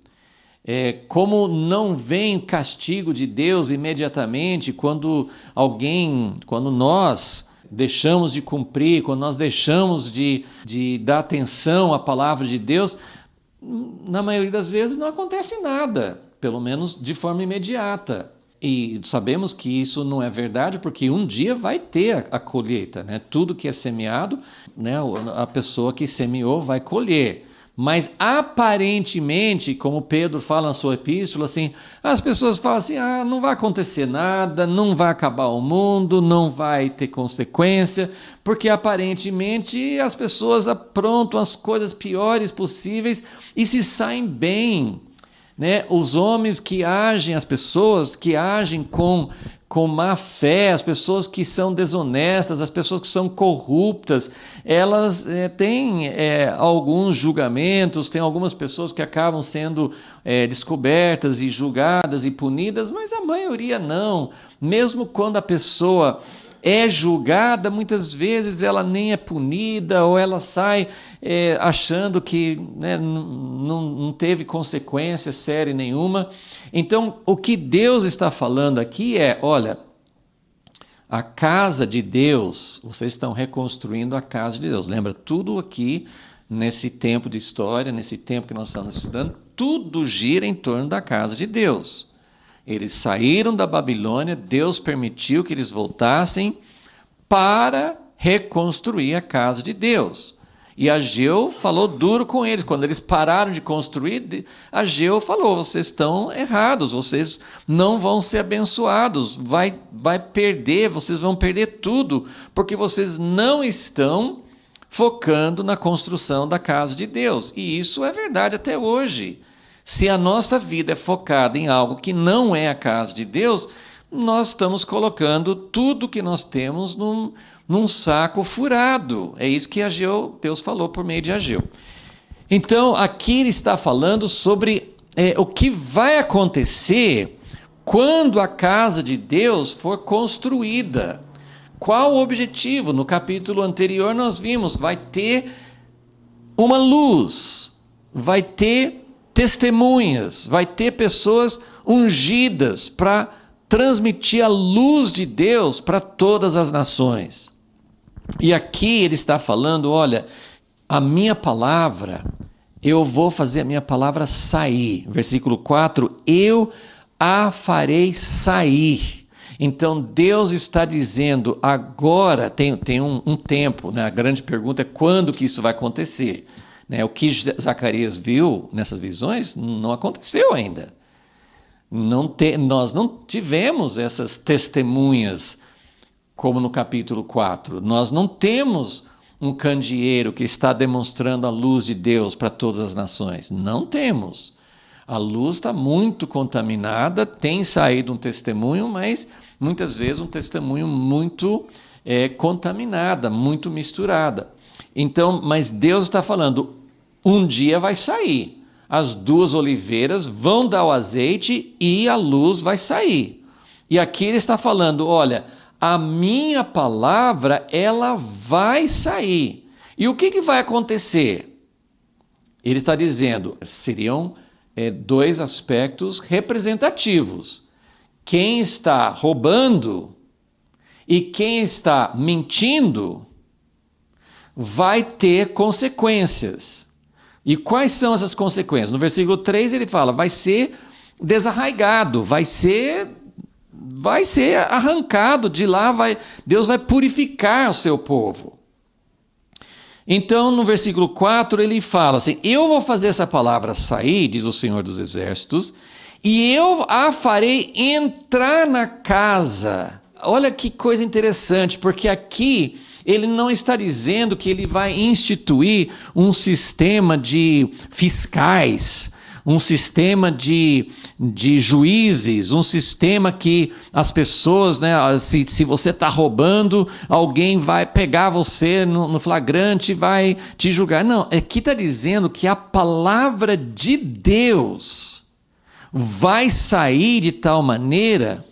Como não vem castigo de Deus imediatamente quando nós deixamos de cumprir, quando nós deixamos de dar atenção à palavra de Deus, na maioria das vezes não acontece nada, pelo menos de forma imediata. E sabemos que isso não é verdade, porque um dia vai ter a colheita, né? Tudo que é semeado, né, a pessoa que semeou vai colher. Mas aparentemente, como Pedro fala na sua epístola, assim, as pessoas falam assim, não vai acontecer nada, não vai acabar o mundo, não vai ter consequência, porque aparentemente as pessoas aprontam as coisas piores possíveis e se saem bem, né? Os homens que agem, as pessoas que agem com má fé, as pessoas que são desonestas, as pessoas que são corruptas, elas têm alguns julgamentos, tem algumas pessoas que acabam sendo descobertas e julgadas e punidas, mas a maioria não. Mesmo quando a pessoa é julgada, muitas vezes ela nem é punida ou ela sai achando que, né, não teve consequência séria nenhuma. Então, o que Deus está falando aqui olha, a casa de Deus, vocês estão reconstruindo a casa de Deus. Lembra, tudo aqui, nesse tempo de história, nesse tempo que nós estamos estudando, tudo gira em torno da casa de Deus. Eles saíram da Babilônia, Deus permitiu que eles voltassem para reconstruir a casa de Deus. E Ageu falou duro com eles. Quando eles pararam de construir, Ageu falou, vocês estão errados, vocês não vão ser abençoados, vai perder, vocês vão perder tudo, porque vocês não estão focando na construção da casa de Deus. E isso é verdade até hoje. Se a nossa vida é focada em algo que não é a casa de Deus, nós estamos colocando tudo que nós temos num saco furado. É isso que Deus falou por meio de Ageu. Então, aqui ele está falando sobre o que vai acontecer quando a casa de Deus for construída. Qual o objetivo? No capítulo anterior nós vimos, vai ter uma luz, vai ter testemunhas, vai ter pessoas ungidas para transmitir a luz de Deus para todas as nações. E aqui ele está falando, olha, a minha palavra, eu vou fazer a minha palavra sair. Versículo 4, eu a farei sair. Então Deus está dizendo, agora tem um tempo, né? A grande pergunta é quando que isso vai acontecer. O que Zacarias viu nessas visões não aconteceu ainda. Nós não tivemos essas testemunhas como no capítulo 4. Nós não temos um candeeiro que está demonstrando a luz de Deus para todas as nações. Não temos. A luz está muito contaminada, tem saído um testemunho, mas muitas vezes um testemunho muito contaminada, muito misturada. Então, mas Deus está falando, um dia vai sair. As duas oliveiras vão dar o azeite e a luz vai sair. E aqui ele está falando, olha, a minha palavra, ela vai sair. E o que vai acontecer? Ele está dizendo, seriam dois aspectos representativos. Quem está roubando e quem está mentindo vai ter consequências. E quais são essas consequências? No versículo 3 ele fala, vai ser desarraigado, vai ser arrancado de lá, Deus vai purificar o seu povo. Então, no versículo 4, ele fala assim, eu vou fazer essa palavra sair, diz o Senhor dos Exércitos, e eu a farei entrar na casa. Olha que coisa interessante, porque aqui ele não está dizendo que ele vai instituir um sistema de fiscais, um sistema de juízes, um sistema que as pessoas, né, se você está roubando, alguém vai pegar você no flagrante e vai te julgar. Não, aqui está dizendo que a palavra de Deus vai sair de tal maneira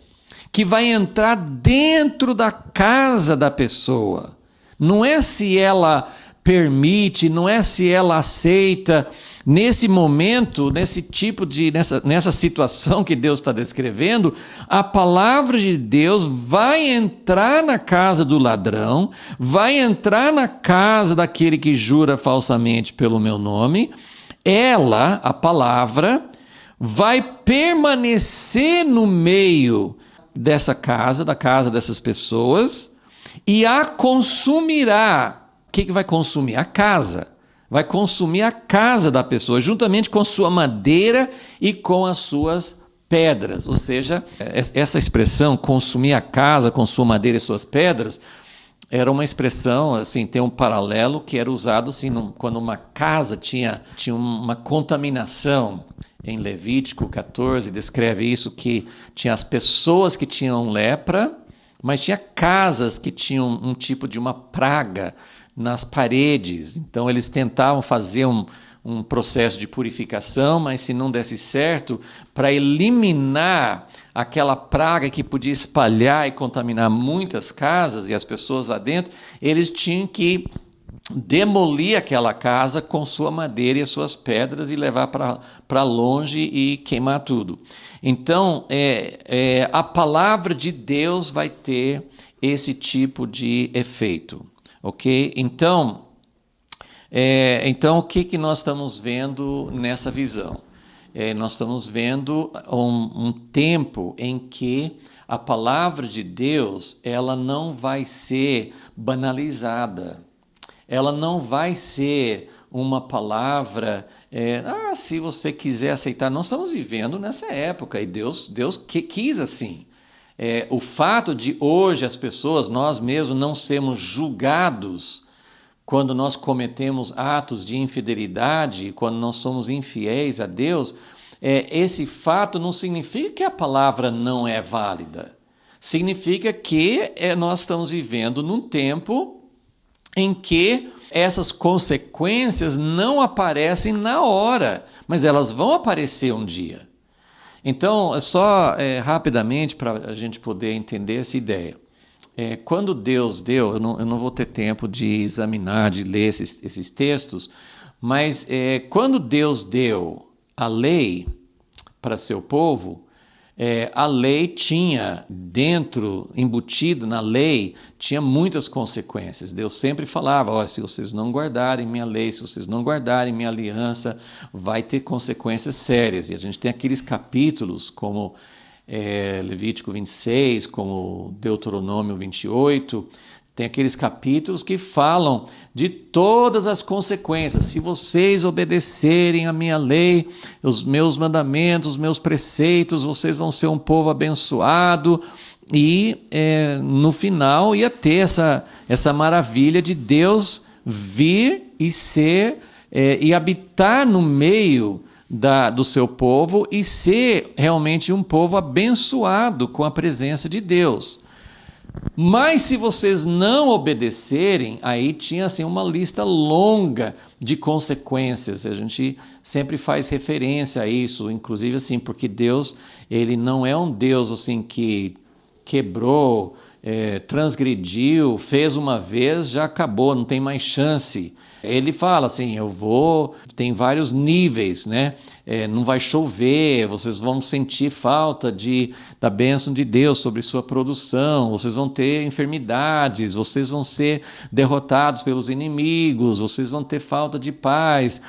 que vai entrar dentro da casa da pessoa. Não é se ela permite, não é se ela aceita. Nesse momento, nessa situação que Deus está descrevendo, a palavra de Deus vai entrar na casa do ladrão, vai entrar na casa daquele que jura falsamente pelo meu nome. Ela, a palavra, vai permanecer no meio dessa casa, da casa dessas pessoas, e a consumirá. O que vai consumir? A casa. Vai consumir a casa da pessoa, juntamente com sua madeira e com as suas pedras. Ou seja, essa expressão, consumir a casa com sua madeira e suas pedras, era uma expressão, assim, tem um paralelo que era usado assim, quando uma casa tinha uma contaminação. Em Levítico 14 descreve isso, que tinha as pessoas que tinham lepra, mas tinha casas que tinham um tipo de uma praga nas paredes. Então eles tentavam fazer um processo de purificação, mas se não desse certo, para eliminar aquela praga que podia espalhar e contaminar muitas casas e as pessoas lá dentro, eles tinham que demolir aquela casa com sua madeira e as suas pedras e levar para longe e queimar tudo. Então, a palavra de Deus vai ter esse tipo de efeito. Ok? Então, o que nós estamos vendo nessa visão? Nós estamos vendo um tempo em que a palavra de Deus ela não vai ser banalizada. Ela não vai ser uma palavra, se você quiser aceitar. Nós estamos vivendo nessa época e Deus quis assim. O fato de hoje as pessoas, nós mesmos, não sermos julgados quando nós cometemos atos de infidelidade, quando nós somos infiéis a Deus, esse fato não significa que a palavra não é válida. Significa que nós estamos vivendo num tempo em que essas consequências não aparecem na hora, mas elas vão aparecer um dia. Então, só rapidamente para a gente poder entender essa ideia. Quando Deus deu, eu não vou ter tempo de examinar, de ler esses textos, mas quando Deus deu a lei para seu povo, a lei tinha embutido na lei, tinha muitas consequências. Deus sempre falava, se vocês não guardarem minha lei, se vocês não guardarem minha aliança, vai ter consequências sérias. E a gente tem aqueles capítulos como Levítico 26, como Deuteronômio 28, tem aqueles capítulos que falam de todas as consequências. Se vocês obedecerem a minha lei, os meus mandamentos, os meus preceitos, vocês vão ser um povo abençoado. E no final ia ter essa maravilha de Deus vir e ser e habitar no meio do seu povo e ser realmente um povo abençoado com a presença de Deus. Mas se vocês não obedecerem, aí tinha assim uma lista longa de consequências. A gente sempre faz referência a isso, inclusive assim, porque Deus, ele não é um Deus assim que quebrou, transgrediu, fez uma vez, já acabou, não tem mais chance. Ele fala assim, tem vários níveis, né? Não vai chover, vocês vão sentir falta da bênção de Deus sobre sua produção, vocês vão ter enfermidades, vocês vão ser derrotados pelos inimigos, vocês vão ter falta de paz,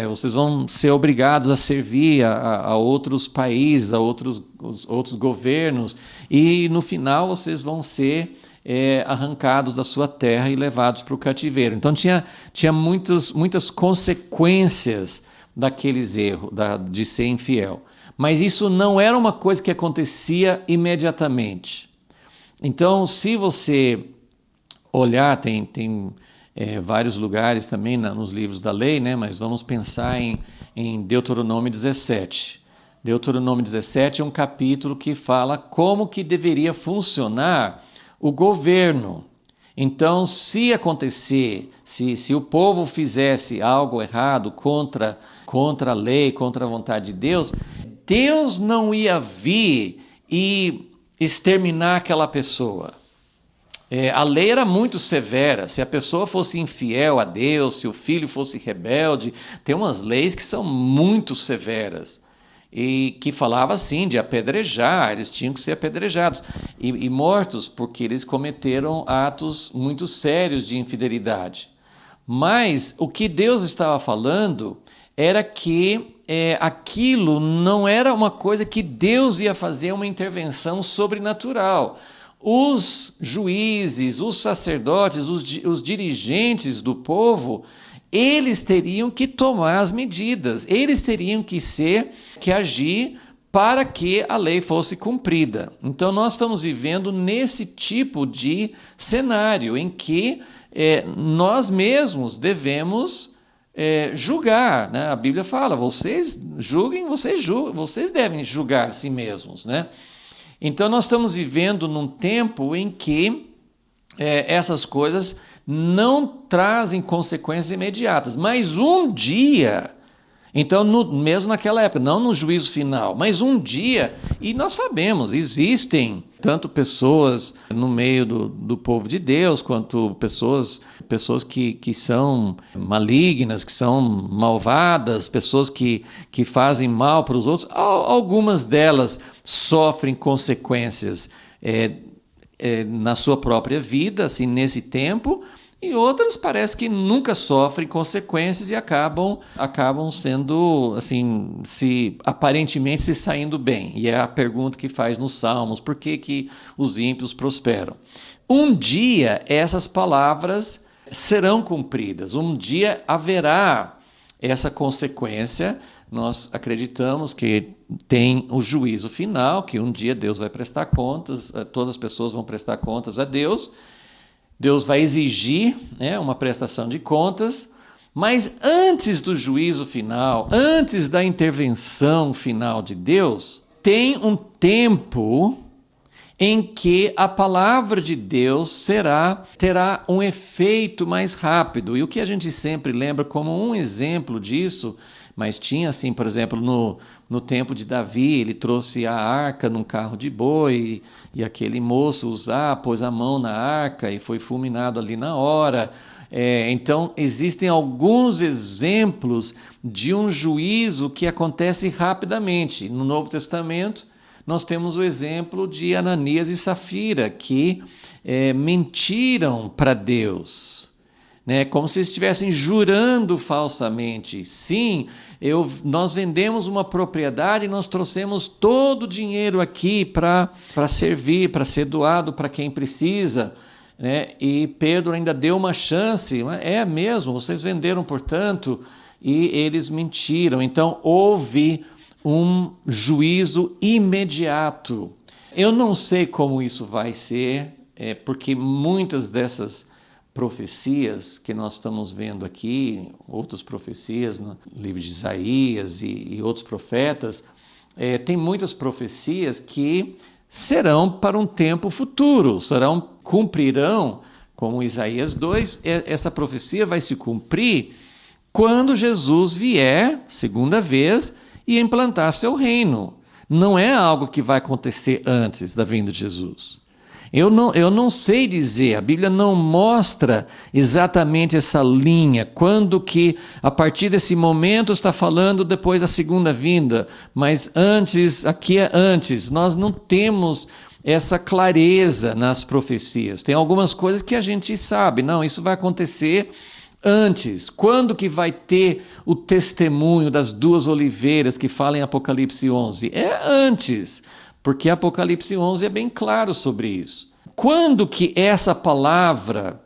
vocês vão ser obrigados a servir a outros países, a outros governos, e no final vocês vão ser arrancados da sua terra e levados para o cativeiro. Então tinha muitas consequências daqueles erros, de ser infiel. Mas isso não era uma coisa que acontecia imediatamente. Então, se você olhar, tem vários lugares também nos livros da lei, né? Mas vamos pensar em Deuteronômio 17. Deuteronômio 17 é um capítulo que fala como que deveria funcionar o governo. Então, se acontecer, se o povo fizesse algo errado contra a lei, contra a vontade de Deus, Deus não ia vir e exterminar aquela pessoa. A lei era muito severa. Se a pessoa fosse infiel a Deus, se o filho fosse rebelde, tem umas leis que são muito severas. E que falava assim de apedrejar, eles tinham que ser apedrejados e mortos porque eles cometeram atos muito sérios de infidelidade. Mas o que Deus estava falando era que aquilo não era uma coisa que Deus ia fazer uma intervenção sobrenatural. Os juízes, os sacerdotes, os dirigentes do povo, eles teriam que tomar as medidas, eles teriam que agir para que a lei fosse cumprida. Então nós estamos vivendo nesse tipo de cenário em que nós mesmos devemos julgar, né? A Bíblia fala, vocês julguem, vocês devem julgar a si mesmos, né? Então nós estamos vivendo num tempo em que essas coisas não trazem consequências imediatas, mas um dia, então mesmo naquela época, não no juízo final, mas um dia, e nós sabemos, existem tanto pessoas no meio do povo de Deus, quanto pessoas que são malignas, que são malvadas, pessoas que fazem mal para os outros, algumas delas sofrem consequências na sua própria vida, assim, nesse tempo, e outras parece que nunca sofrem consequências e acabam sendo, assim, aparentemente se saindo bem. E é a pergunta que faz nos Salmos, por que os ímpios prosperam? Um dia essas palavras serão cumpridas, um dia haverá essa consequência. Nós acreditamos que tem o juízo final, que um dia Deus vai prestar contas, todas as pessoas vão prestar contas a Deus. Deus vai exigir, né, uma prestação de contas, mas antes do juízo final, antes da intervenção final de Deus, tem um tempo em que a palavra de Deus terá um efeito mais rápido. E o que a gente sempre lembra como um exemplo disso, mas tinha assim, por exemplo, no tempo de Davi, ele trouxe a arca num carro de boi, e aquele moço pôs a mão na arca e foi fulminado ali na hora. Então, existem alguns exemplos de um juízo que acontece rapidamente. No Novo Testamento, nós temos o exemplo de Ananias e Safira, que mentiram para Deus, né? Como se estivessem jurando falsamente. Sim, nós vendemos uma propriedade e nós trouxemos todo o dinheiro aqui para servir, para ser doado para quem precisa, né? E Pedro ainda deu uma chance. É mesmo, vocês venderam, portanto, e eles mentiram. Então, houve um juízo imediato. Eu não sei como isso vai ser, porque muitas dessas profecias que nós estamos vendo aqui, outras profecias no livro de Isaías e outros profetas, tem muitas profecias que serão para um tempo futuro, cumprirão, como Isaías 2, essa profecia vai se cumprir quando Jesus vier, segunda vez, e implantar seu reino. Não é algo que vai acontecer antes da vinda de Jesus. Eu não sei dizer, a Bíblia não mostra exatamente essa linha, quando que, a partir desse momento, está falando depois da segunda vinda, mas antes, aqui é antes. Nós não temos essa clareza nas profecias. Tem algumas coisas que a gente sabe, não, isso vai acontecer antes. Quando que vai ter o testemunho das duas oliveiras que fala em Apocalipse 11? É antes. Porque Apocalipse 11 é bem claro sobre isso. Quando que essa palavra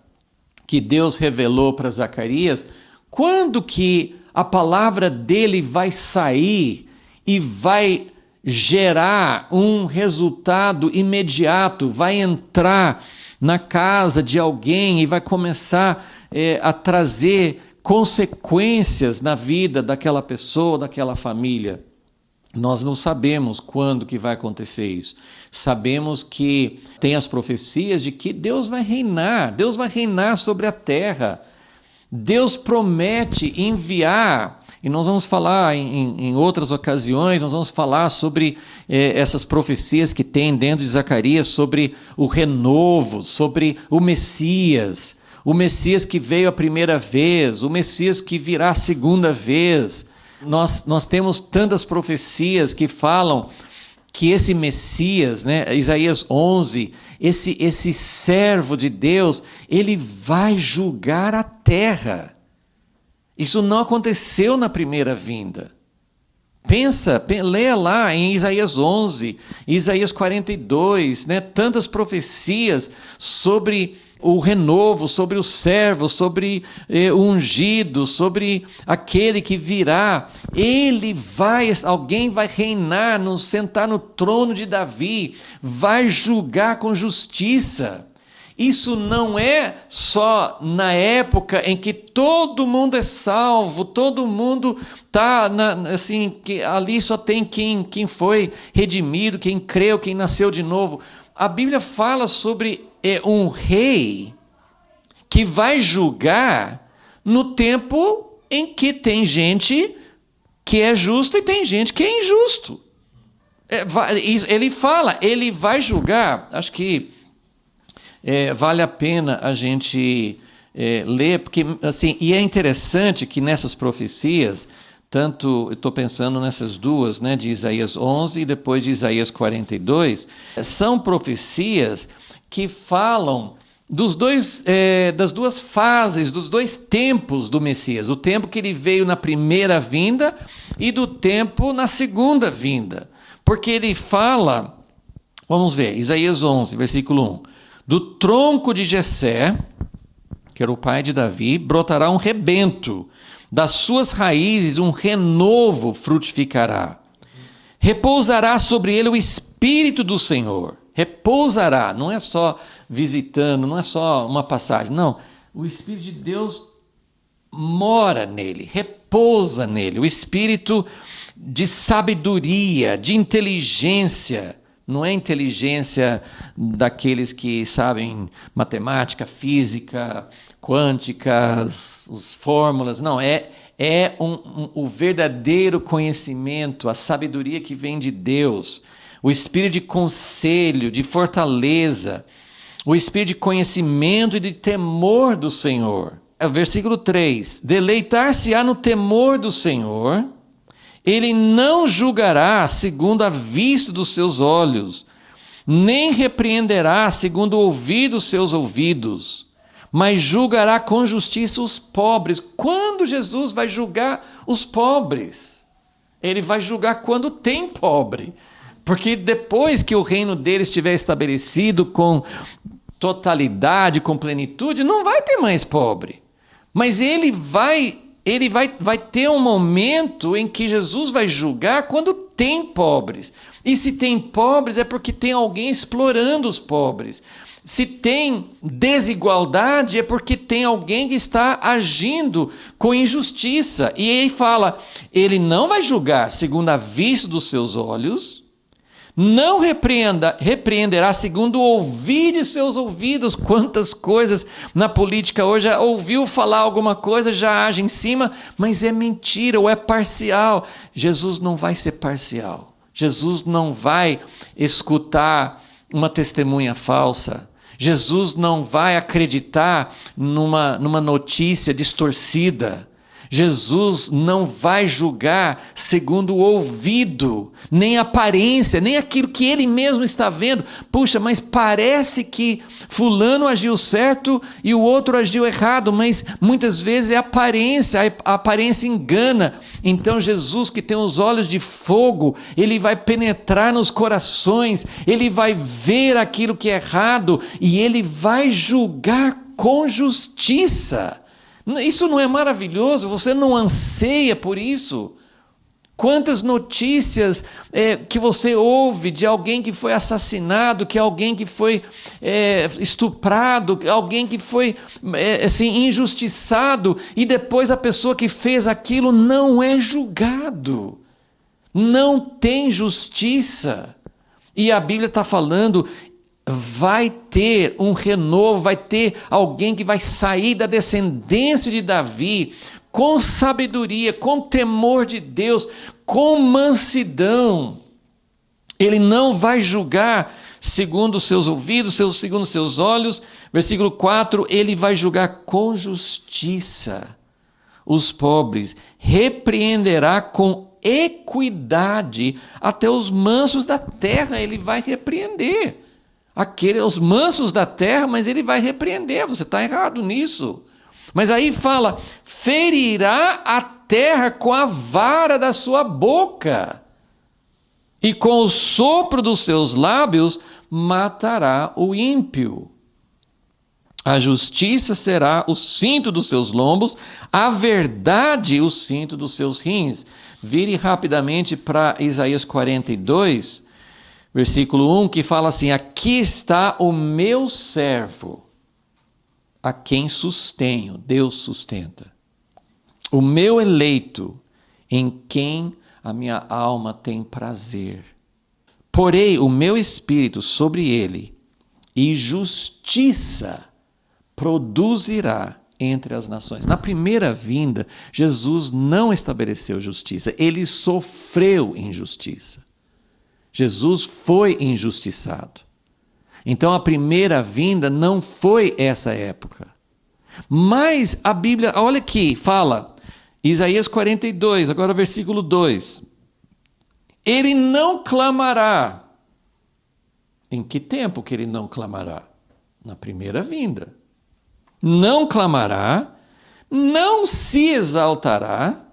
que Deus revelou para Zacarias, quando que a palavra dele vai sair e vai gerar um resultado imediato, vai entrar na casa de alguém e vai começar a trazer consequências na vida daquela pessoa, daquela família? Nós não sabemos quando que vai acontecer isso. Sabemos que tem as profecias de que Deus vai reinar sobre a terra. Deus promete enviar, e nós vamos falar em outras ocasiões, nós vamos falar sobre essas profecias que tem dentro de Zacarias, sobre o renovo, sobre o Messias que veio a primeira vez, o Messias que virá a segunda vez. Nós temos tantas profecias que falam que esse Messias, né, Isaías 11, esse servo de Deus, ele vai julgar a terra. Isso não aconteceu na primeira vinda. Leia lá em Isaías 11, Isaías 42, né, tantas profecias sobre o renovo, sobre o servo, sobre o ungido, sobre aquele que virá. Alguém vai reinar, sentar no trono de Davi, vai julgar com justiça. Isso não é só na época em que todo mundo é salvo, todo mundo está assim, que ali só tem quem foi redimido, quem creu, quem nasceu de novo. A Bíblia fala sobre um rei que vai julgar no tempo em que tem gente que é justo e tem gente que é injusto. Ele fala, ele vai julgar. Acho que vale a pena a gente ler, porque assim, e é interessante que nessas profecias, tanto eu estou pensando nessas duas, né, de Isaías 11 e depois de Isaías 42, são profecias que falam das duas fases, dos dois tempos do Messias, o tempo que ele veio na primeira vinda e do tempo na segunda vinda. Porque ele fala, vamos ver, Isaías 11, versículo 1, do tronco de Jessé, que era o pai de Davi, brotará um rebento, das suas raízes um renovo frutificará. Repousará sobre ele o Espírito do Senhor. Repousará, não é só visitando, não é só uma passagem, não. O Espírito de Deus mora nele, repousa nele. O Espírito de sabedoria, de inteligência. Não é inteligência daqueles que sabem matemática, física, quântica, as fórmulas. Não, o verdadeiro conhecimento, a sabedoria que vem de Deus. O espírito de conselho, de fortaleza, o espírito de conhecimento e de temor do Senhor. Versículo 3, deleitar-se-á no temor do Senhor, ele não julgará segundo a vista dos seus olhos, nem repreenderá segundo o ouvido dos seus ouvidos, mas julgará com justiça os pobres. Quando Jesus vai julgar os pobres? Ele vai julgar quando tem pobre. Porque depois que o reino dele estiver estabelecido com totalidade, com plenitude, não vai ter mais pobre. Mas ele vai ter um momento em que Jesus vai julgar quando tem pobres. E se tem pobres é porque tem alguém explorando os pobres. Se tem desigualdade, é porque tem alguém que está agindo com injustiça. E ele fala, ele não vai julgar segundo a vista dos seus olhos, não repreenderá segundo o ouvir de seus ouvidos. Quantas coisas na política hoje, já ouviu falar alguma coisa, já age em cima, mas é mentira ou é parcial. Jesus não vai ser parcial. Jesus não vai escutar uma testemunha falsa. Jesus não vai acreditar numa notícia distorcida. Jesus não vai julgar segundo o ouvido, nem a aparência, nem aquilo que ele mesmo está vendo. Puxa, mas parece que fulano agiu certo e o outro agiu errado, mas muitas vezes é aparência, a aparência engana. Então Jesus, que tem os olhos de fogo, ele vai penetrar nos corações, ele vai ver aquilo que é errado e ele vai julgar com justiça. Isso não é maravilhoso? Você não anseia por isso? Quantas notícias que você ouve de alguém que foi assassinado, que alguém que foi estuprado, alguém que foi assim, injustiçado, e depois a pessoa que fez aquilo não é julgado. Não tem justiça. E a Bíblia está falando, vai ter um renovo, vai ter alguém que vai sair da descendência de Davi, com sabedoria, com temor de Deus, com mansidão. Ele não vai julgar segundo os seus ouvidos, segundo os seus olhos. Versículo 4, ele vai julgar com justiça os pobres, repreenderá com equidade até os mansos da terra, ele vai repreender. Os mansos da terra, mas ele vai repreender, você está errado nisso. Mas aí fala, ferirá a terra com a vara da sua boca, e com o sopro dos seus lábios matará o ímpio. A justiça será o cinto dos seus lombos, a verdade o cinto dos seus rins. Vire rapidamente para Isaías 42, versículo 1, que fala assim, aqui está o meu servo, a quem sustenho, Deus sustenta. O meu eleito, em quem a minha alma tem prazer. Porei o meu espírito sobre ele, e justiça produzirá entre as nações. Na primeira vinda, Jesus não estabeleceu justiça, ele sofreu injustiça. Jesus foi injustiçado. Então a primeira vinda não foi essa época. Mas a Bíblia, olha aqui, fala, Isaías 42, agora versículo 2. Ele não clamará. Em que tempo que ele não clamará? Na primeira vinda. Não clamará, não se exaltará,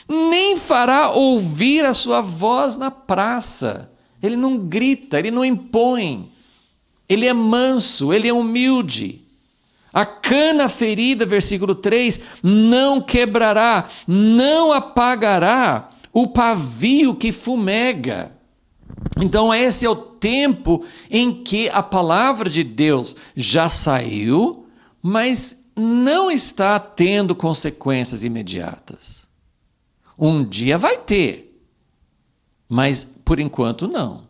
nem fará ouvir a sua voz na praça. Ele não grita, ele não impõe. Ele é manso, ele é humilde. A cana ferida, versículo 3, não quebrará, não apagará o pavio que fumega. Então esse é o tempo em que a palavra de Deus já saiu, mas não está tendo consequências imediatas. Um dia vai ter, mas por enquanto não.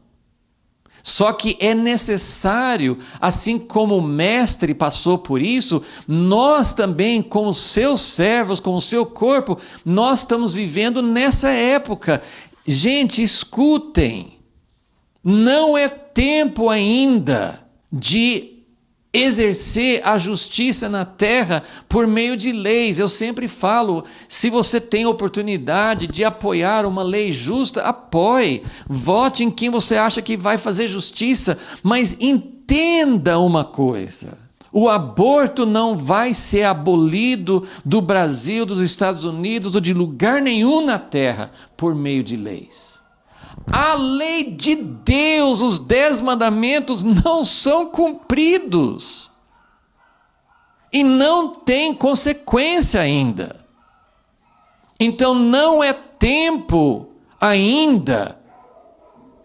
Só que é necessário, assim como o mestre passou por isso, nós também, com os seus servos, com o seu corpo, nós estamos vivendo nessa época. Gente, escutem. Não é tempo ainda de exercer a justiça na terra por meio de leis. Eu sempre falo, se você tem oportunidade de apoiar uma lei justa, apoie. Vote em quem você acha que vai fazer justiça, mas entenda uma coisa. O aborto não vai ser abolido do Brasil, dos Estados Unidos ou de lugar nenhum na terra por meio de leis. A lei de Deus, os 10 mandamentos não são cumpridos. E não tem consequência ainda. Então não é tempo ainda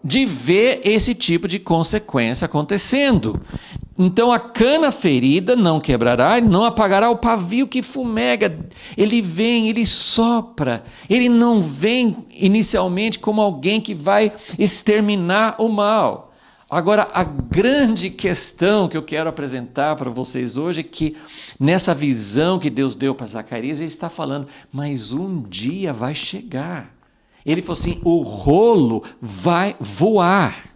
de ver esse tipo de consequência acontecendo. Então a cana ferida não quebrará, não apagará o pavio que fumega. Ele vem, ele sopra. Ele não vem inicialmente como alguém que vai exterminar o mal. Agora, a grande questão que eu quero apresentar para vocês hoje é que nessa visão que Deus deu para Zacarias, ele está falando, mas um dia vai chegar. Ele falou assim, o rolo vai voar.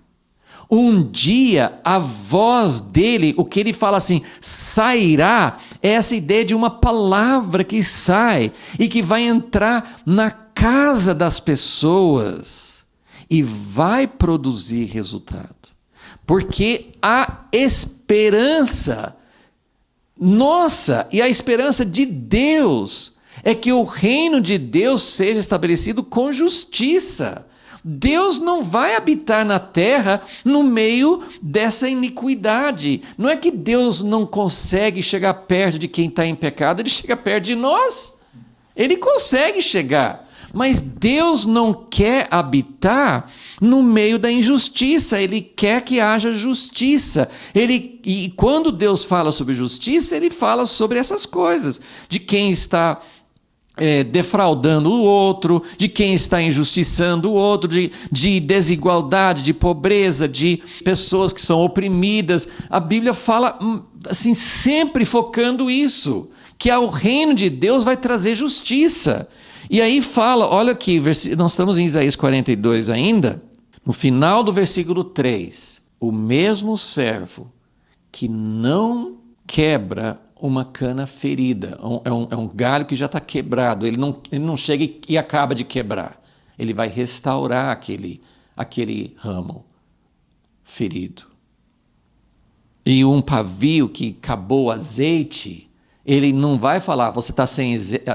Um dia a voz dele, o que ele fala assim, sairá, é essa ideia de uma palavra que sai e que vai entrar na casa das pessoas e vai produzir resultado. Porque a esperança nossa e a esperança de Deus é que o reino de Deus seja estabelecido com justiça. Deus não vai habitar na terra no meio dessa iniquidade. Não é que Deus não consegue chegar perto de quem está em pecado, ele chega perto de nós. Ele consegue chegar. Mas Deus não quer habitar no meio da injustiça, Ele quer que haja justiça. E quando Deus fala sobre justiça, Ele fala sobre essas coisas, de quem está defraudando o outro, de quem está injustiçando o outro, de desigualdade, de pobreza, de pessoas que são oprimidas. A Bíblia fala assim, sempre focando isso, que o reino de Deus vai trazer justiça. E aí fala, olha aqui, nós estamos em Isaías 42 ainda, no final do versículo 3, o mesmo servo que não quebra uma cana ferida, é um galho que já está quebrado, ele não chega e acaba de quebrar, ele vai restaurar aquele ramo ferido. E um pavio que acabou o azeite, ele não vai falar, você está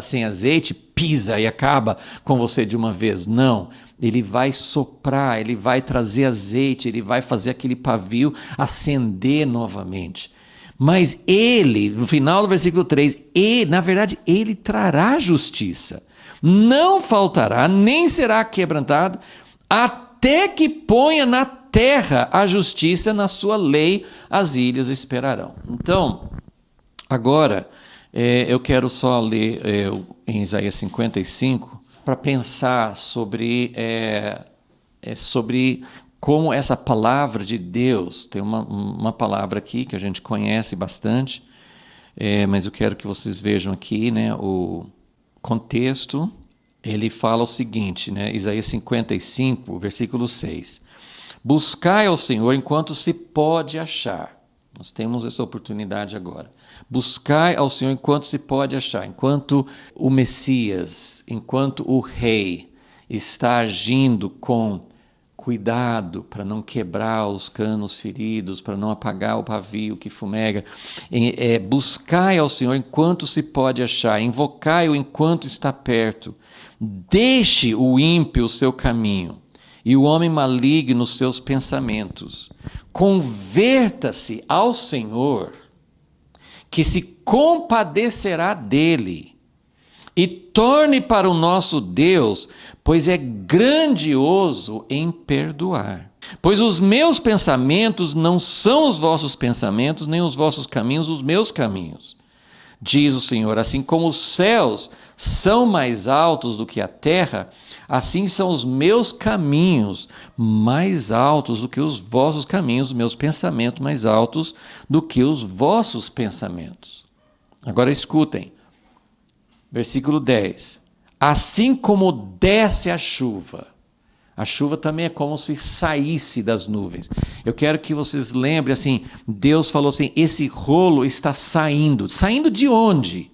sem azeite, pisa e acaba com você de uma vez. Não, ele vai soprar, ele vai trazer azeite, ele vai fazer aquele pavio acender novamente. Mas ele, no final do versículo 3, na verdade, ele trará justiça. Não faltará, nem será quebrantado, até que ponha na terra a justiça, na sua lei as ilhas esperarão. Então, agora, eu quero só ler em Isaías 55 para pensar sobre como essa palavra de Deus, tem uma palavra aqui que a gente conhece bastante, mas eu quero que vocês vejam aqui, né, o contexto. Ele fala o seguinte, né, Isaías 55, versículo 6. Buscai ao Senhor enquanto se pode achar. Nós temos essa oportunidade agora. Buscai ao Senhor enquanto se pode achar, enquanto o Messias, enquanto o Rei está agindo com cuidado para não quebrar os canos feridos, para não apagar o pavio que fumega. Buscai ao Senhor enquanto se pode achar, invocai-o enquanto está perto. Deixe o ímpio o seu caminho e o homem maligno os seus pensamentos. Converta-se ao Senhor, que se compadecerá dele, e torne para o nosso Deus, pois é grandioso em perdoar. Pois os meus pensamentos não são os vossos pensamentos, nem os vossos caminhos os meus caminhos. Diz o Senhor, assim como os céus são mais altos do que a terra, assim são os meus caminhos mais altos do que os vossos caminhos, os meus pensamentos mais altos do que os vossos pensamentos. Agora escutem, versículo 10. Assim como desce a chuva também é como se saísse das nuvens. Eu quero que vocês lembrem assim, Deus falou assim, esse rolo está saindo. Saindo de onde?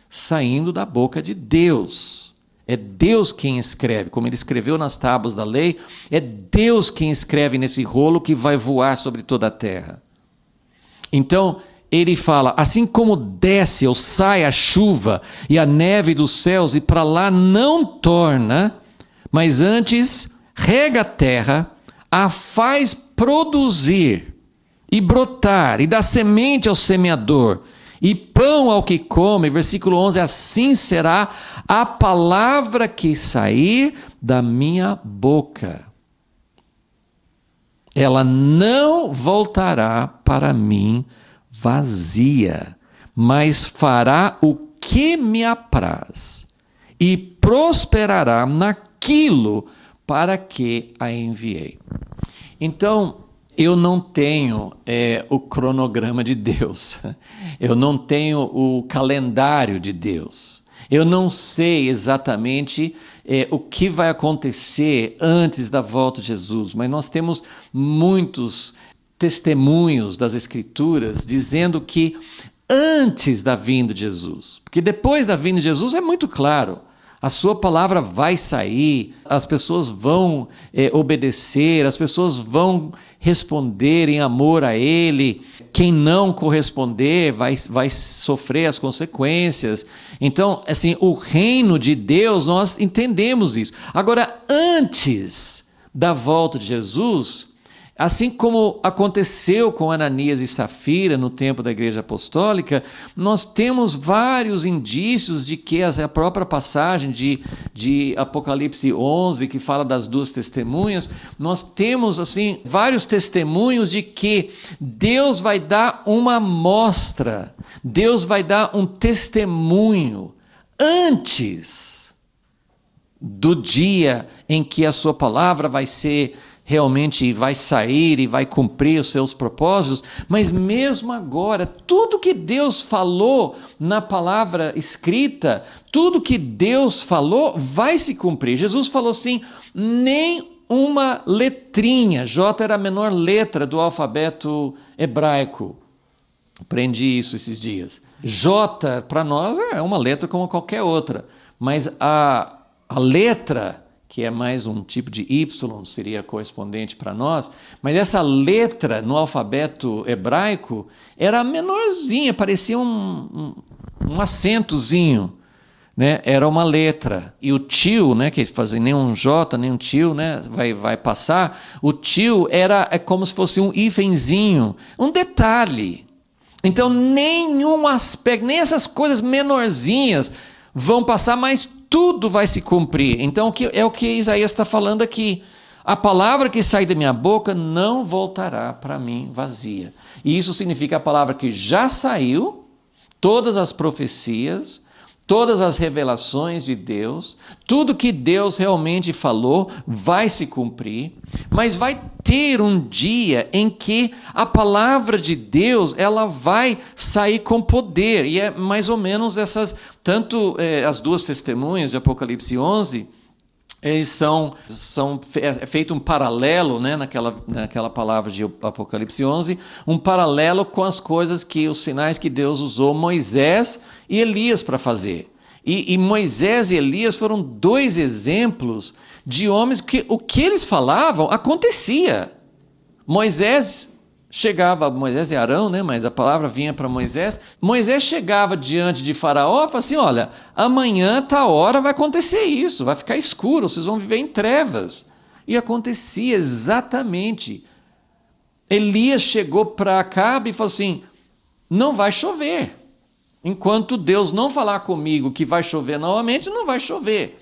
Saindo da boca de Deus. É Deus quem escreve, como ele escreveu nas tábuas da lei, é Deus quem escreve nesse rolo que vai voar sobre toda a terra. Então, ele fala, assim como desce ou sai a chuva e a neve dos céus e para lá não torna, mas antes rega a terra, a faz produzir e brotar e dá semente ao semeador e pão ao que come, versículo 11, assim será a palavra que sair da minha boca. ela não voltará para mim vazia, mas fará o que me apraz e prosperará naquilo para que a enviei. Então, eu não tenho o cronograma de Deus, eu não tenho o calendário de Deus, eu não sei exatamente o que vai acontecer antes da volta de Jesus, mas nós temos muitos testemunhos das Escrituras dizendo que antes da vinda de Jesus, porque depois da vinda de Jesus é muito claro, a sua palavra vai sair, as pessoas vão obedecer, as pessoas vão responder em amor a Ele. Quem não corresponder vai sofrer as consequências. Então, assim, o reino de Deus, nós entendemos isso. Agora, antes da volta de Jesus, assim como aconteceu com Ananias e Safira no tempo da Igreja Apostólica, nós temos vários indícios de que a própria passagem de Apocalipse 11, que fala das duas testemunhas, nós temos assim vários testemunhos de que Deus vai dar uma amostra, Deus vai dar um testemunho antes do dia em que a sua palavra vai ser realmente vai sair e vai cumprir os seus propósitos, mas mesmo agora, tudo que Deus falou na palavra escrita, tudo que Deus falou vai se cumprir. Jesus falou assim, nem uma letrinha, J era a menor letra do alfabeto hebraico, aprendi isso esses dias. J para nós é uma letra como qualquer outra, mas a letra que é mais um tipo de Y, seria correspondente para nós, mas essa letra no alfabeto hebraico era menorzinha, parecia um acentozinho, né? Era uma letra. E o tio, né, que fazia nem um J, nem um tio, né, vai passar, o tio é como se fosse um hífenzinho, um detalhe. Então, nenhum aspecto, nem essas coisas menorzinhas vão passar, mas tudo vai se cumprir. Então, é o que Isaías está falando aqui. A palavra que sai da minha boca não voltará para mim vazia. E isso significa a palavra que já saiu, todas as profecias, todas as revelações de Deus, tudo que Deus realmente falou vai se cumprir, mas vai ter um dia em que a palavra de Deus ela vai sair com poder, e é mais ou menos essas, tanto as duas testemunhas de Apocalipse 11, eles é feito um paralelo, né, naquela palavra de Apocalipse 11, um paralelo com as coisas que, os sinais que Deus usou Moisés e Elias para fazer. E Moisés e Elias foram dois exemplos de homens que o que eles falavam acontecia. Moisés e Arão, né, mas a palavra vinha para Moisés. Moisés chegava diante de Faraó e falava assim, olha, amanhã, tal hora vai acontecer isso, vai ficar escuro, vocês vão viver em trevas. E acontecia exatamente. Elias chegou para Acabe e falou assim, não vai chover. Enquanto Deus não falar comigo que vai chover novamente, não vai chover.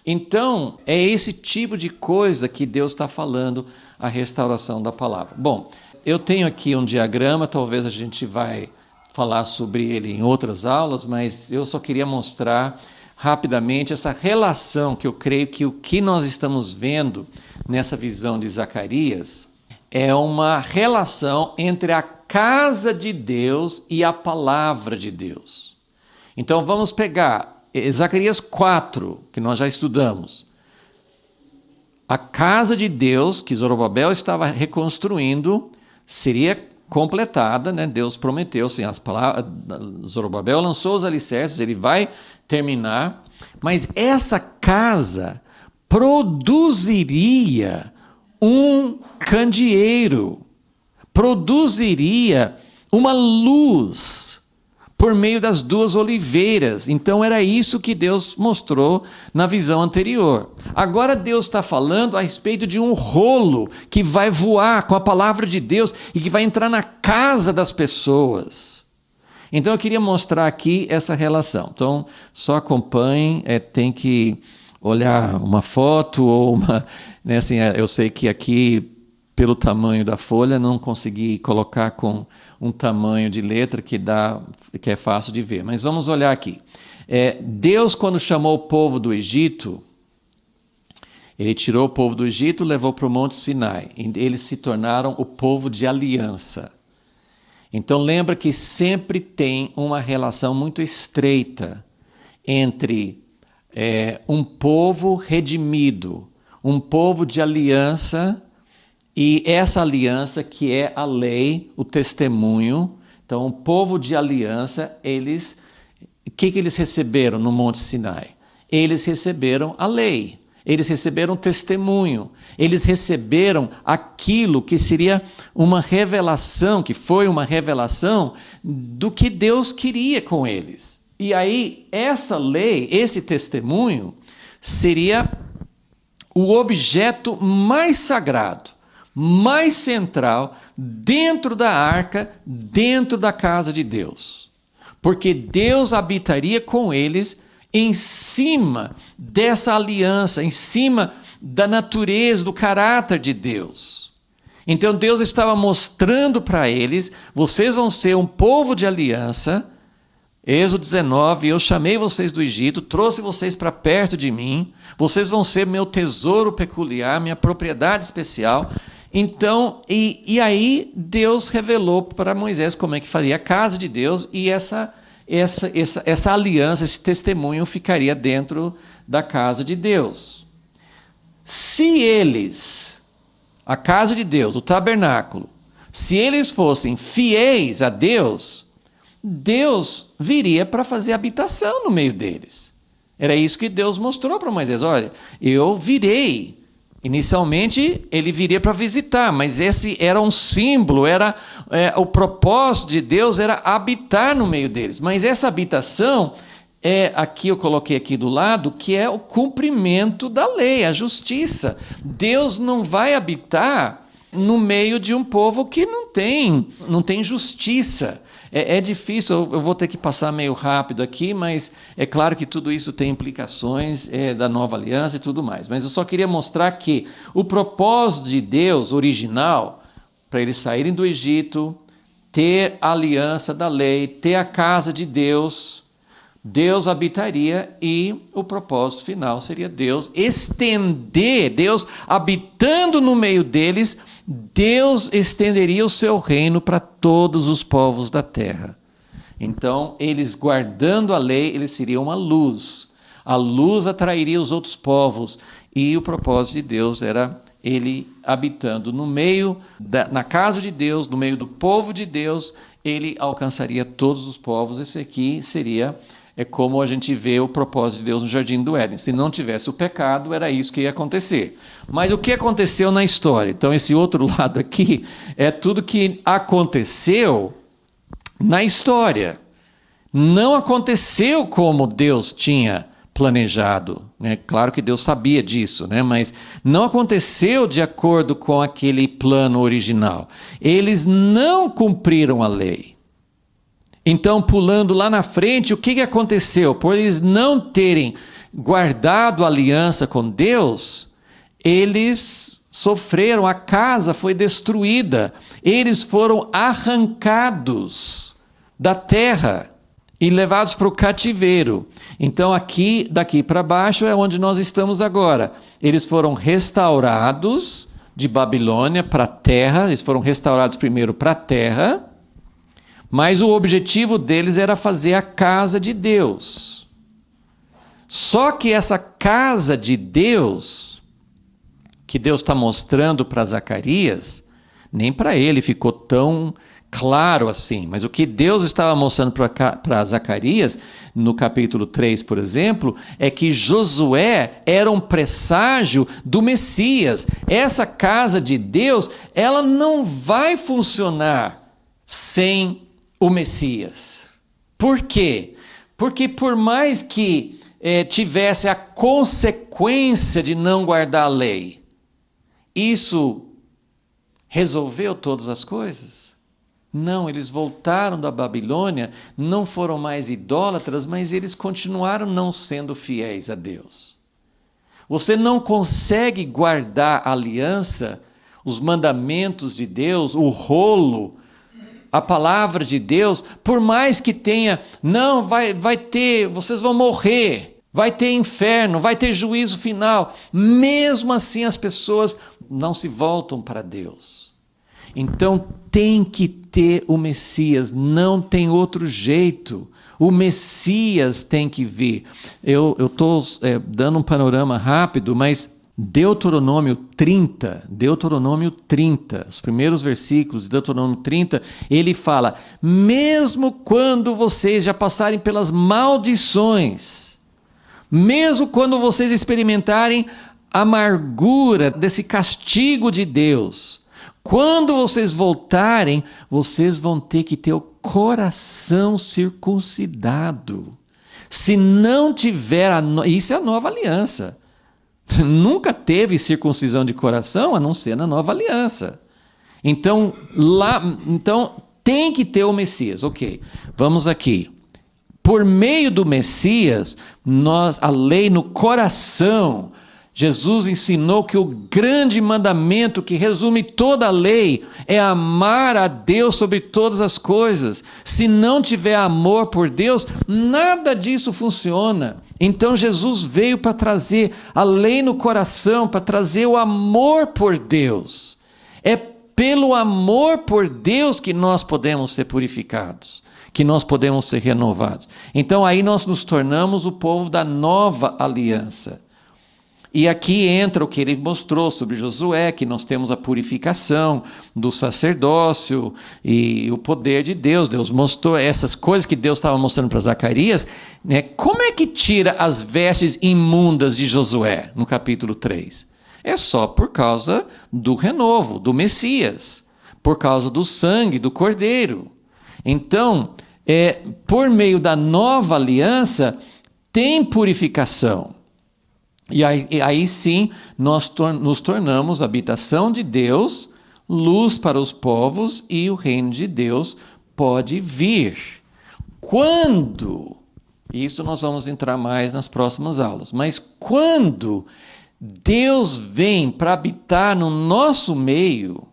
Então, é esse tipo de coisa que Deus está falando, a restauração da palavra. Bom, eu tenho aqui um diagrama, talvez a gente vai falar sobre ele em outras aulas, mas eu só queria mostrar rapidamente essa relação que eu creio que o que nós estamos vendo nessa visão de Zacarias é uma relação entre a casa de Deus e a palavra de Deus. Então vamos pegar Zacarias 4, que nós já estudamos. A casa de Deus, que Zorobabel estava reconstruindo, seria completada, né? Deus prometeu, assim, as palavras, Zorobabel lançou os alicerces, ele vai terminar, mas essa casa produziria um candeeiro, produziria uma luz por meio das duas oliveiras. Então era isso que Deus mostrou na visão anterior. Agora Deus está falando a respeito de um rolo que vai voar com a palavra de Deus e que vai entrar na casa das pessoas. Então eu queria mostrar aqui essa relação. Então só acompanhem, tem que olhar uma foto ou uma... Né, assim, eu sei que aqui pelo tamanho da folha, não consegui colocar com um tamanho de letra que é fácil de ver. Mas vamos olhar aqui. Deus, quando chamou o povo do Egito, ele tirou o povo do Egito e levou para o Monte Sinai. Eles se tornaram o povo de aliança. Então lembra que sempre tem uma relação muito estreita entre um povo redimido, um povo de aliança, e essa aliança que é a lei, o testemunho. Então o povo de aliança, o que eles receberam no Monte Sinai? Eles receberam a lei. Eles receberam testemunho, eles receberam aquilo que seria uma revelação, que foi uma revelação do que Deus queria com eles. E aí, essa lei, esse testemunho, seria o objeto mais sagrado, mais central, dentro da arca, dentro da casa de Deus. Porque Deus habitaria com eles em cima dessa aliança, em cima da natureza, do caráter de Deus. Então Deus estava mostrando para eles: vocês vão ser um povo de aliança. Êxodo 19, eu chamei vocês do Egito, trouxe vocês para perto de mim, vocês vão ser meu tesouro peculiar, minha propriedade especial. Então, e aí Deus revelou para Moisés como é que faria a casa de Deus, e essa aliança, esse testemunho ficaria dentro da casa de Deus. Se eles, a casa de Deus, o tabernáculo, se eles fossem fiéis a Deus, Deus viria para fazer habitação no meio deles. Era isso que Deus mostrou para Moisés. Olha, eu virei. Inicialmente ele viria para visitar, mas esse era um símbolo, o propósito de Deus era habitar no meio deles. Mas essa habitação, aqui eu coloquei aqui do lado, que é o cumprimento da lei, a justiça. Deus não vai habitar no meio de um povo que não tem justiça. É difícil, eu vou ter que passar meio rápido aqui, mas é claro que tudo isso tem implicações da nova aliança e tudo mais. Mas eu só queria mostrar que o propósito de Deus original, para eles saírem do Egito, ter a aliança da lei, ter a casa de Deus, Deus habitaria, e o propósito final seria Deus estender, Deus habitando no meio deles, Deus estenderia o seu reino para todos os povos da terra. Então, eles guardando a lei, eles seriam uma luz. A luz atrairia os outros povos, e o propósito de Deus era ele habitando no meio, na casa de Deus, no meio do povo de Deus, ele alcançaria todos os povos. Esse aqui é como a gente vê o propósito de Deus no Jardim do Éden. Se não tivesse o pecado, era isso que ia acontecer. Mas o que aconteceu na história? Então, esse outro lado aqui é tudo que aconteceu na história. Não aconteceu como Deus tinha planejado. Claro que Deus sabia disso, mas não aconteceu de acordo com aquele plano original. Eles não cumpriram a lei. Então, pulando lá na frente, o que aconteceu? Por eles não terem guardado a aliança com Deus, eles sofreram, a casa foi destruída, eles foram arrancados da terra e levados para o cativeiro. Então, daqui para baixo é onde nós estamos agora. Eles foram restaurados de Babilônia para a terra, eles foram restaurados primeiro para a terra, mas o objetivo deles era fazer a casa de Deus. Só que essa casa de Deus, que Deus está mostrando para Zacarias, nem para ele ficou tão claro assim. Mas o que Deus estava mostrando para Zacarias, no capítulo 3, por exemplo, é que Josué era um presságio do Messias. Essa casa de Deus, ela não vai funcionar sem o Messias. Por quê? Porque por mais que tivesse a consequência de não guardar a lei, isso resolveu todas as coisas? Não, eles voltaram da Babilônia, não foram mais idólatras, mas eles continuaram não sendo fiéis a Deus. Você não consegue guardar a aliança os mandamentos de Deus, o rolo, a palavra de Deus, por mais que tenha, não, vai ter, vocês vão morrer, vai ter inferno, vai ter juízo final, mesmo assim as pessoas não se voltam para Deus. Então tem que ter o Messias, não tem outro jeito. O Messias tem que vir. Eu estou dando um panorama rápido, mas Deuteronômio 30, os primeiros versículos de Deuteronômio 30, ele fala: mesmo quando vocês já passarem pelas maldições, mesmo quando vocês experimentarem a amargura desse castigo de Deus, quando vocês voltarem, vocês vão ter que ter o coração circuncidado. Se não tiver, isso é a nova aliança. Nunca teve circuncisão de coração, a não ser na nova aliança. Então tem que ter o Messias. Ok, vamos aqui. Por meio do Messias, a lei no coração, Jesus ensinou que o grande mandamento que resume toda a lei é amar a Deus sobre todas as coisas. Se não tiver amor por Deus, nada disso funciona. Então Jesus veio para trazer a lei no coração, para trazer o amor por Deus. É pelo amor por Deus que nós podemos ser purificados, que nós podemos ser renovados. Então aí nós nos tornamos o povo da nova aliança. E aqui entra o que ele mostrou sobre Josué, que nós temos a purificação do sacerdócio e o poder de Deus. Deus mostrou essas coisas que Deus estava mostrando para Zacarias, né? Como é que tira as vestes imundas de Josué, no capítulo 3? É só por causa do renovo, do Messias, por causa do sangue do Cordeiro. Então, por meio da nova aliança, tem purificação. E aí sim, nós nos tornamos habitação de Deus, luz para os povos, e o reino de Deus pode vir. Quando? Isso nós vamos entrar mais nas próximas aulas. Mas quando Deus vem para habitar no nosso meio,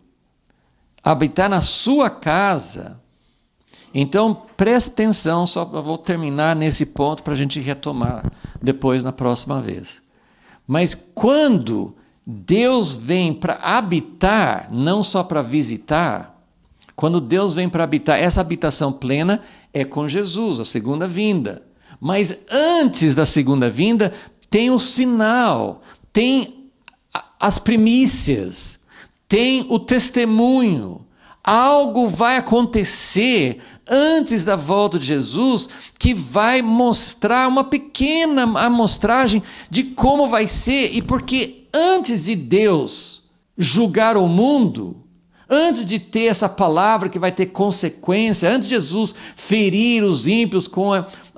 habitar na sua casa, então presta atenção, só vou terminar nesse ponto para a gente retomar depois na próxima vez. Mas quando Deus vem para habitar, não só para visitar, quando Deus vem para habitar, essa habitação plena é com Jesus, a segunda vinda. Mas antes da segunda vinda, tem o sinal, tem as primícias, tem o testemunho. Algo vai acontecer antes da volta de Jesus que vai mostrar uma pequena amostragem de como vai ser, e porque antes de Deus julgar o mundo, antes de ter essa palavra que vai ter consequência, antes de Jesus ferir os ímpios com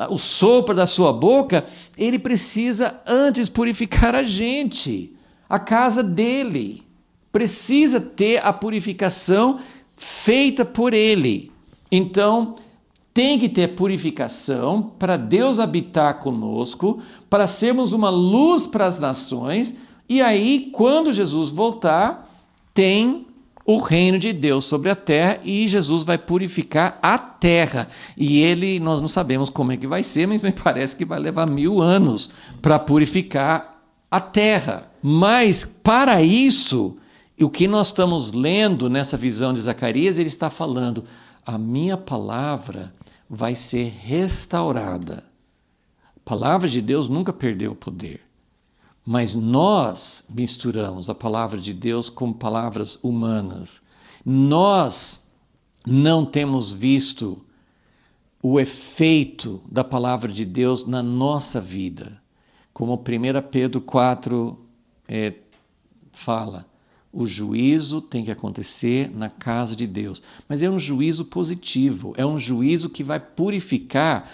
o sopro da sua boca, ele precisa antes purificar a gente, a casa dele. Precisa ter a purificação feita por ele. Então, tem que ter purificação para Deus habitar conosco, para sermos uma luz para as nações, e aí, quando Jesus voltar, tem o reino de Deus sobre a terra, e Jesus vai purificar a terra. E nós não sabemos como é que vai ser, mas me parece que vai levar 1000 anos para purificar a terra. Mas, para isso, o que nós estamos lendo nessa visão de Zacarias, ele está falando: a minha palavra vai ser restaurada. A palavra de Deus nunca perdeu o poder. Mas nós misturamos a palavra de Deus com palavras humanas. Nós não temos visto o efeito da palavra de Deus na nossa vida. Como 1 Pedro 4 fala, o juízo tem que acontecer na casa de Deus. Mas é um juízo positivo, é um juízo que vai purificar.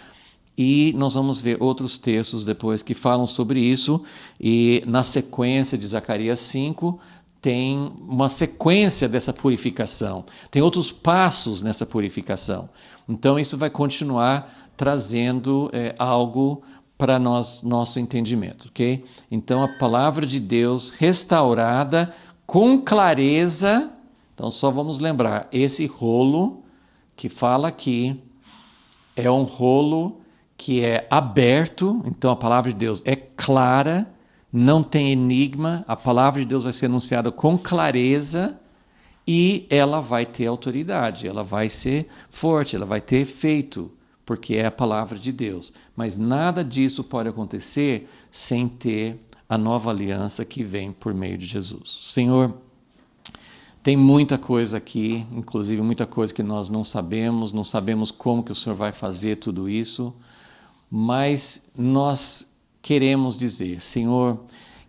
E nós vamos ver outros textos depois que falam sobre isso. E na sequência de Zacarias 5, tem uma sequência dessa purificação. Tem outros passos nessa purificação. Então isso vai continuar trazendo algo para nosso entendimento, ok? Então a palavra de Deus restaurada com clareza. Então só vamos lembrar, esse rolo que fala aqui é um rolo que é aberto, então a palavra de Deus é clara, não tem enigma, a palavra de Deus vai ser anunciada com clareza e ela vai ter autoridade, ela vai ser forte, ela vai ter efeito, porque é a palavra de Deus. Mas nada disso pode acontecer sem ter a nova aliança que vem por meio de Jesus. Senhor, tem muita coisa aqui, inclusive muita coisa que nós não sabemos como que o Senhor vai fazer tudo isso, mas nós queremos dizer, Senhor,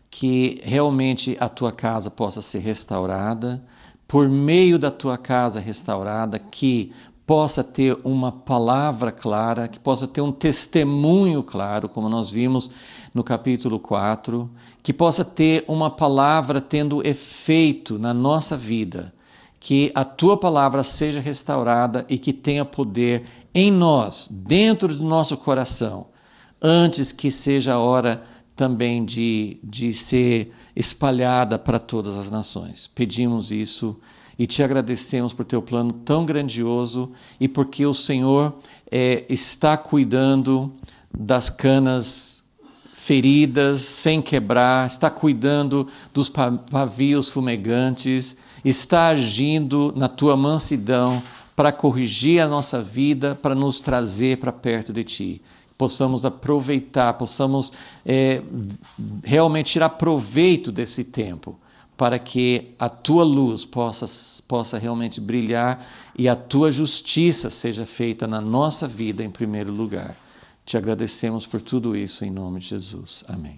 que realmente a tua casa possa ser restaurada, por meio da tua casa restaurada, que possa ter uma palavra clara, que possa ter um testemunho claro, como nós vimos no capítulo 4, que possa ter uma palavra tendo efeito na nossa vida, que a tua palavra seja restaurada e que tenha poder em nós, dentro do nosso coração, antes que seja a hora também de ser espalhada para todas as nações. Pedimos isso e te agradecemos por teu plano tão grandioso e porque o Senhor está cuidando das canas feridas sem quebrar, está cuidando dos pavios fumegantes, está agindo na tua mansidão para corrigir a nossa vida, para nos trazer para perto de ti. Possamos aproveitar, possamos realmente tirar proveito desse tempo, para que a tua luz possa realmente brilhar e a tua justiça seja feita na nossa vida em primeiro lugar. Te agradecemos por tudo isso em nome de Jesus. Amém.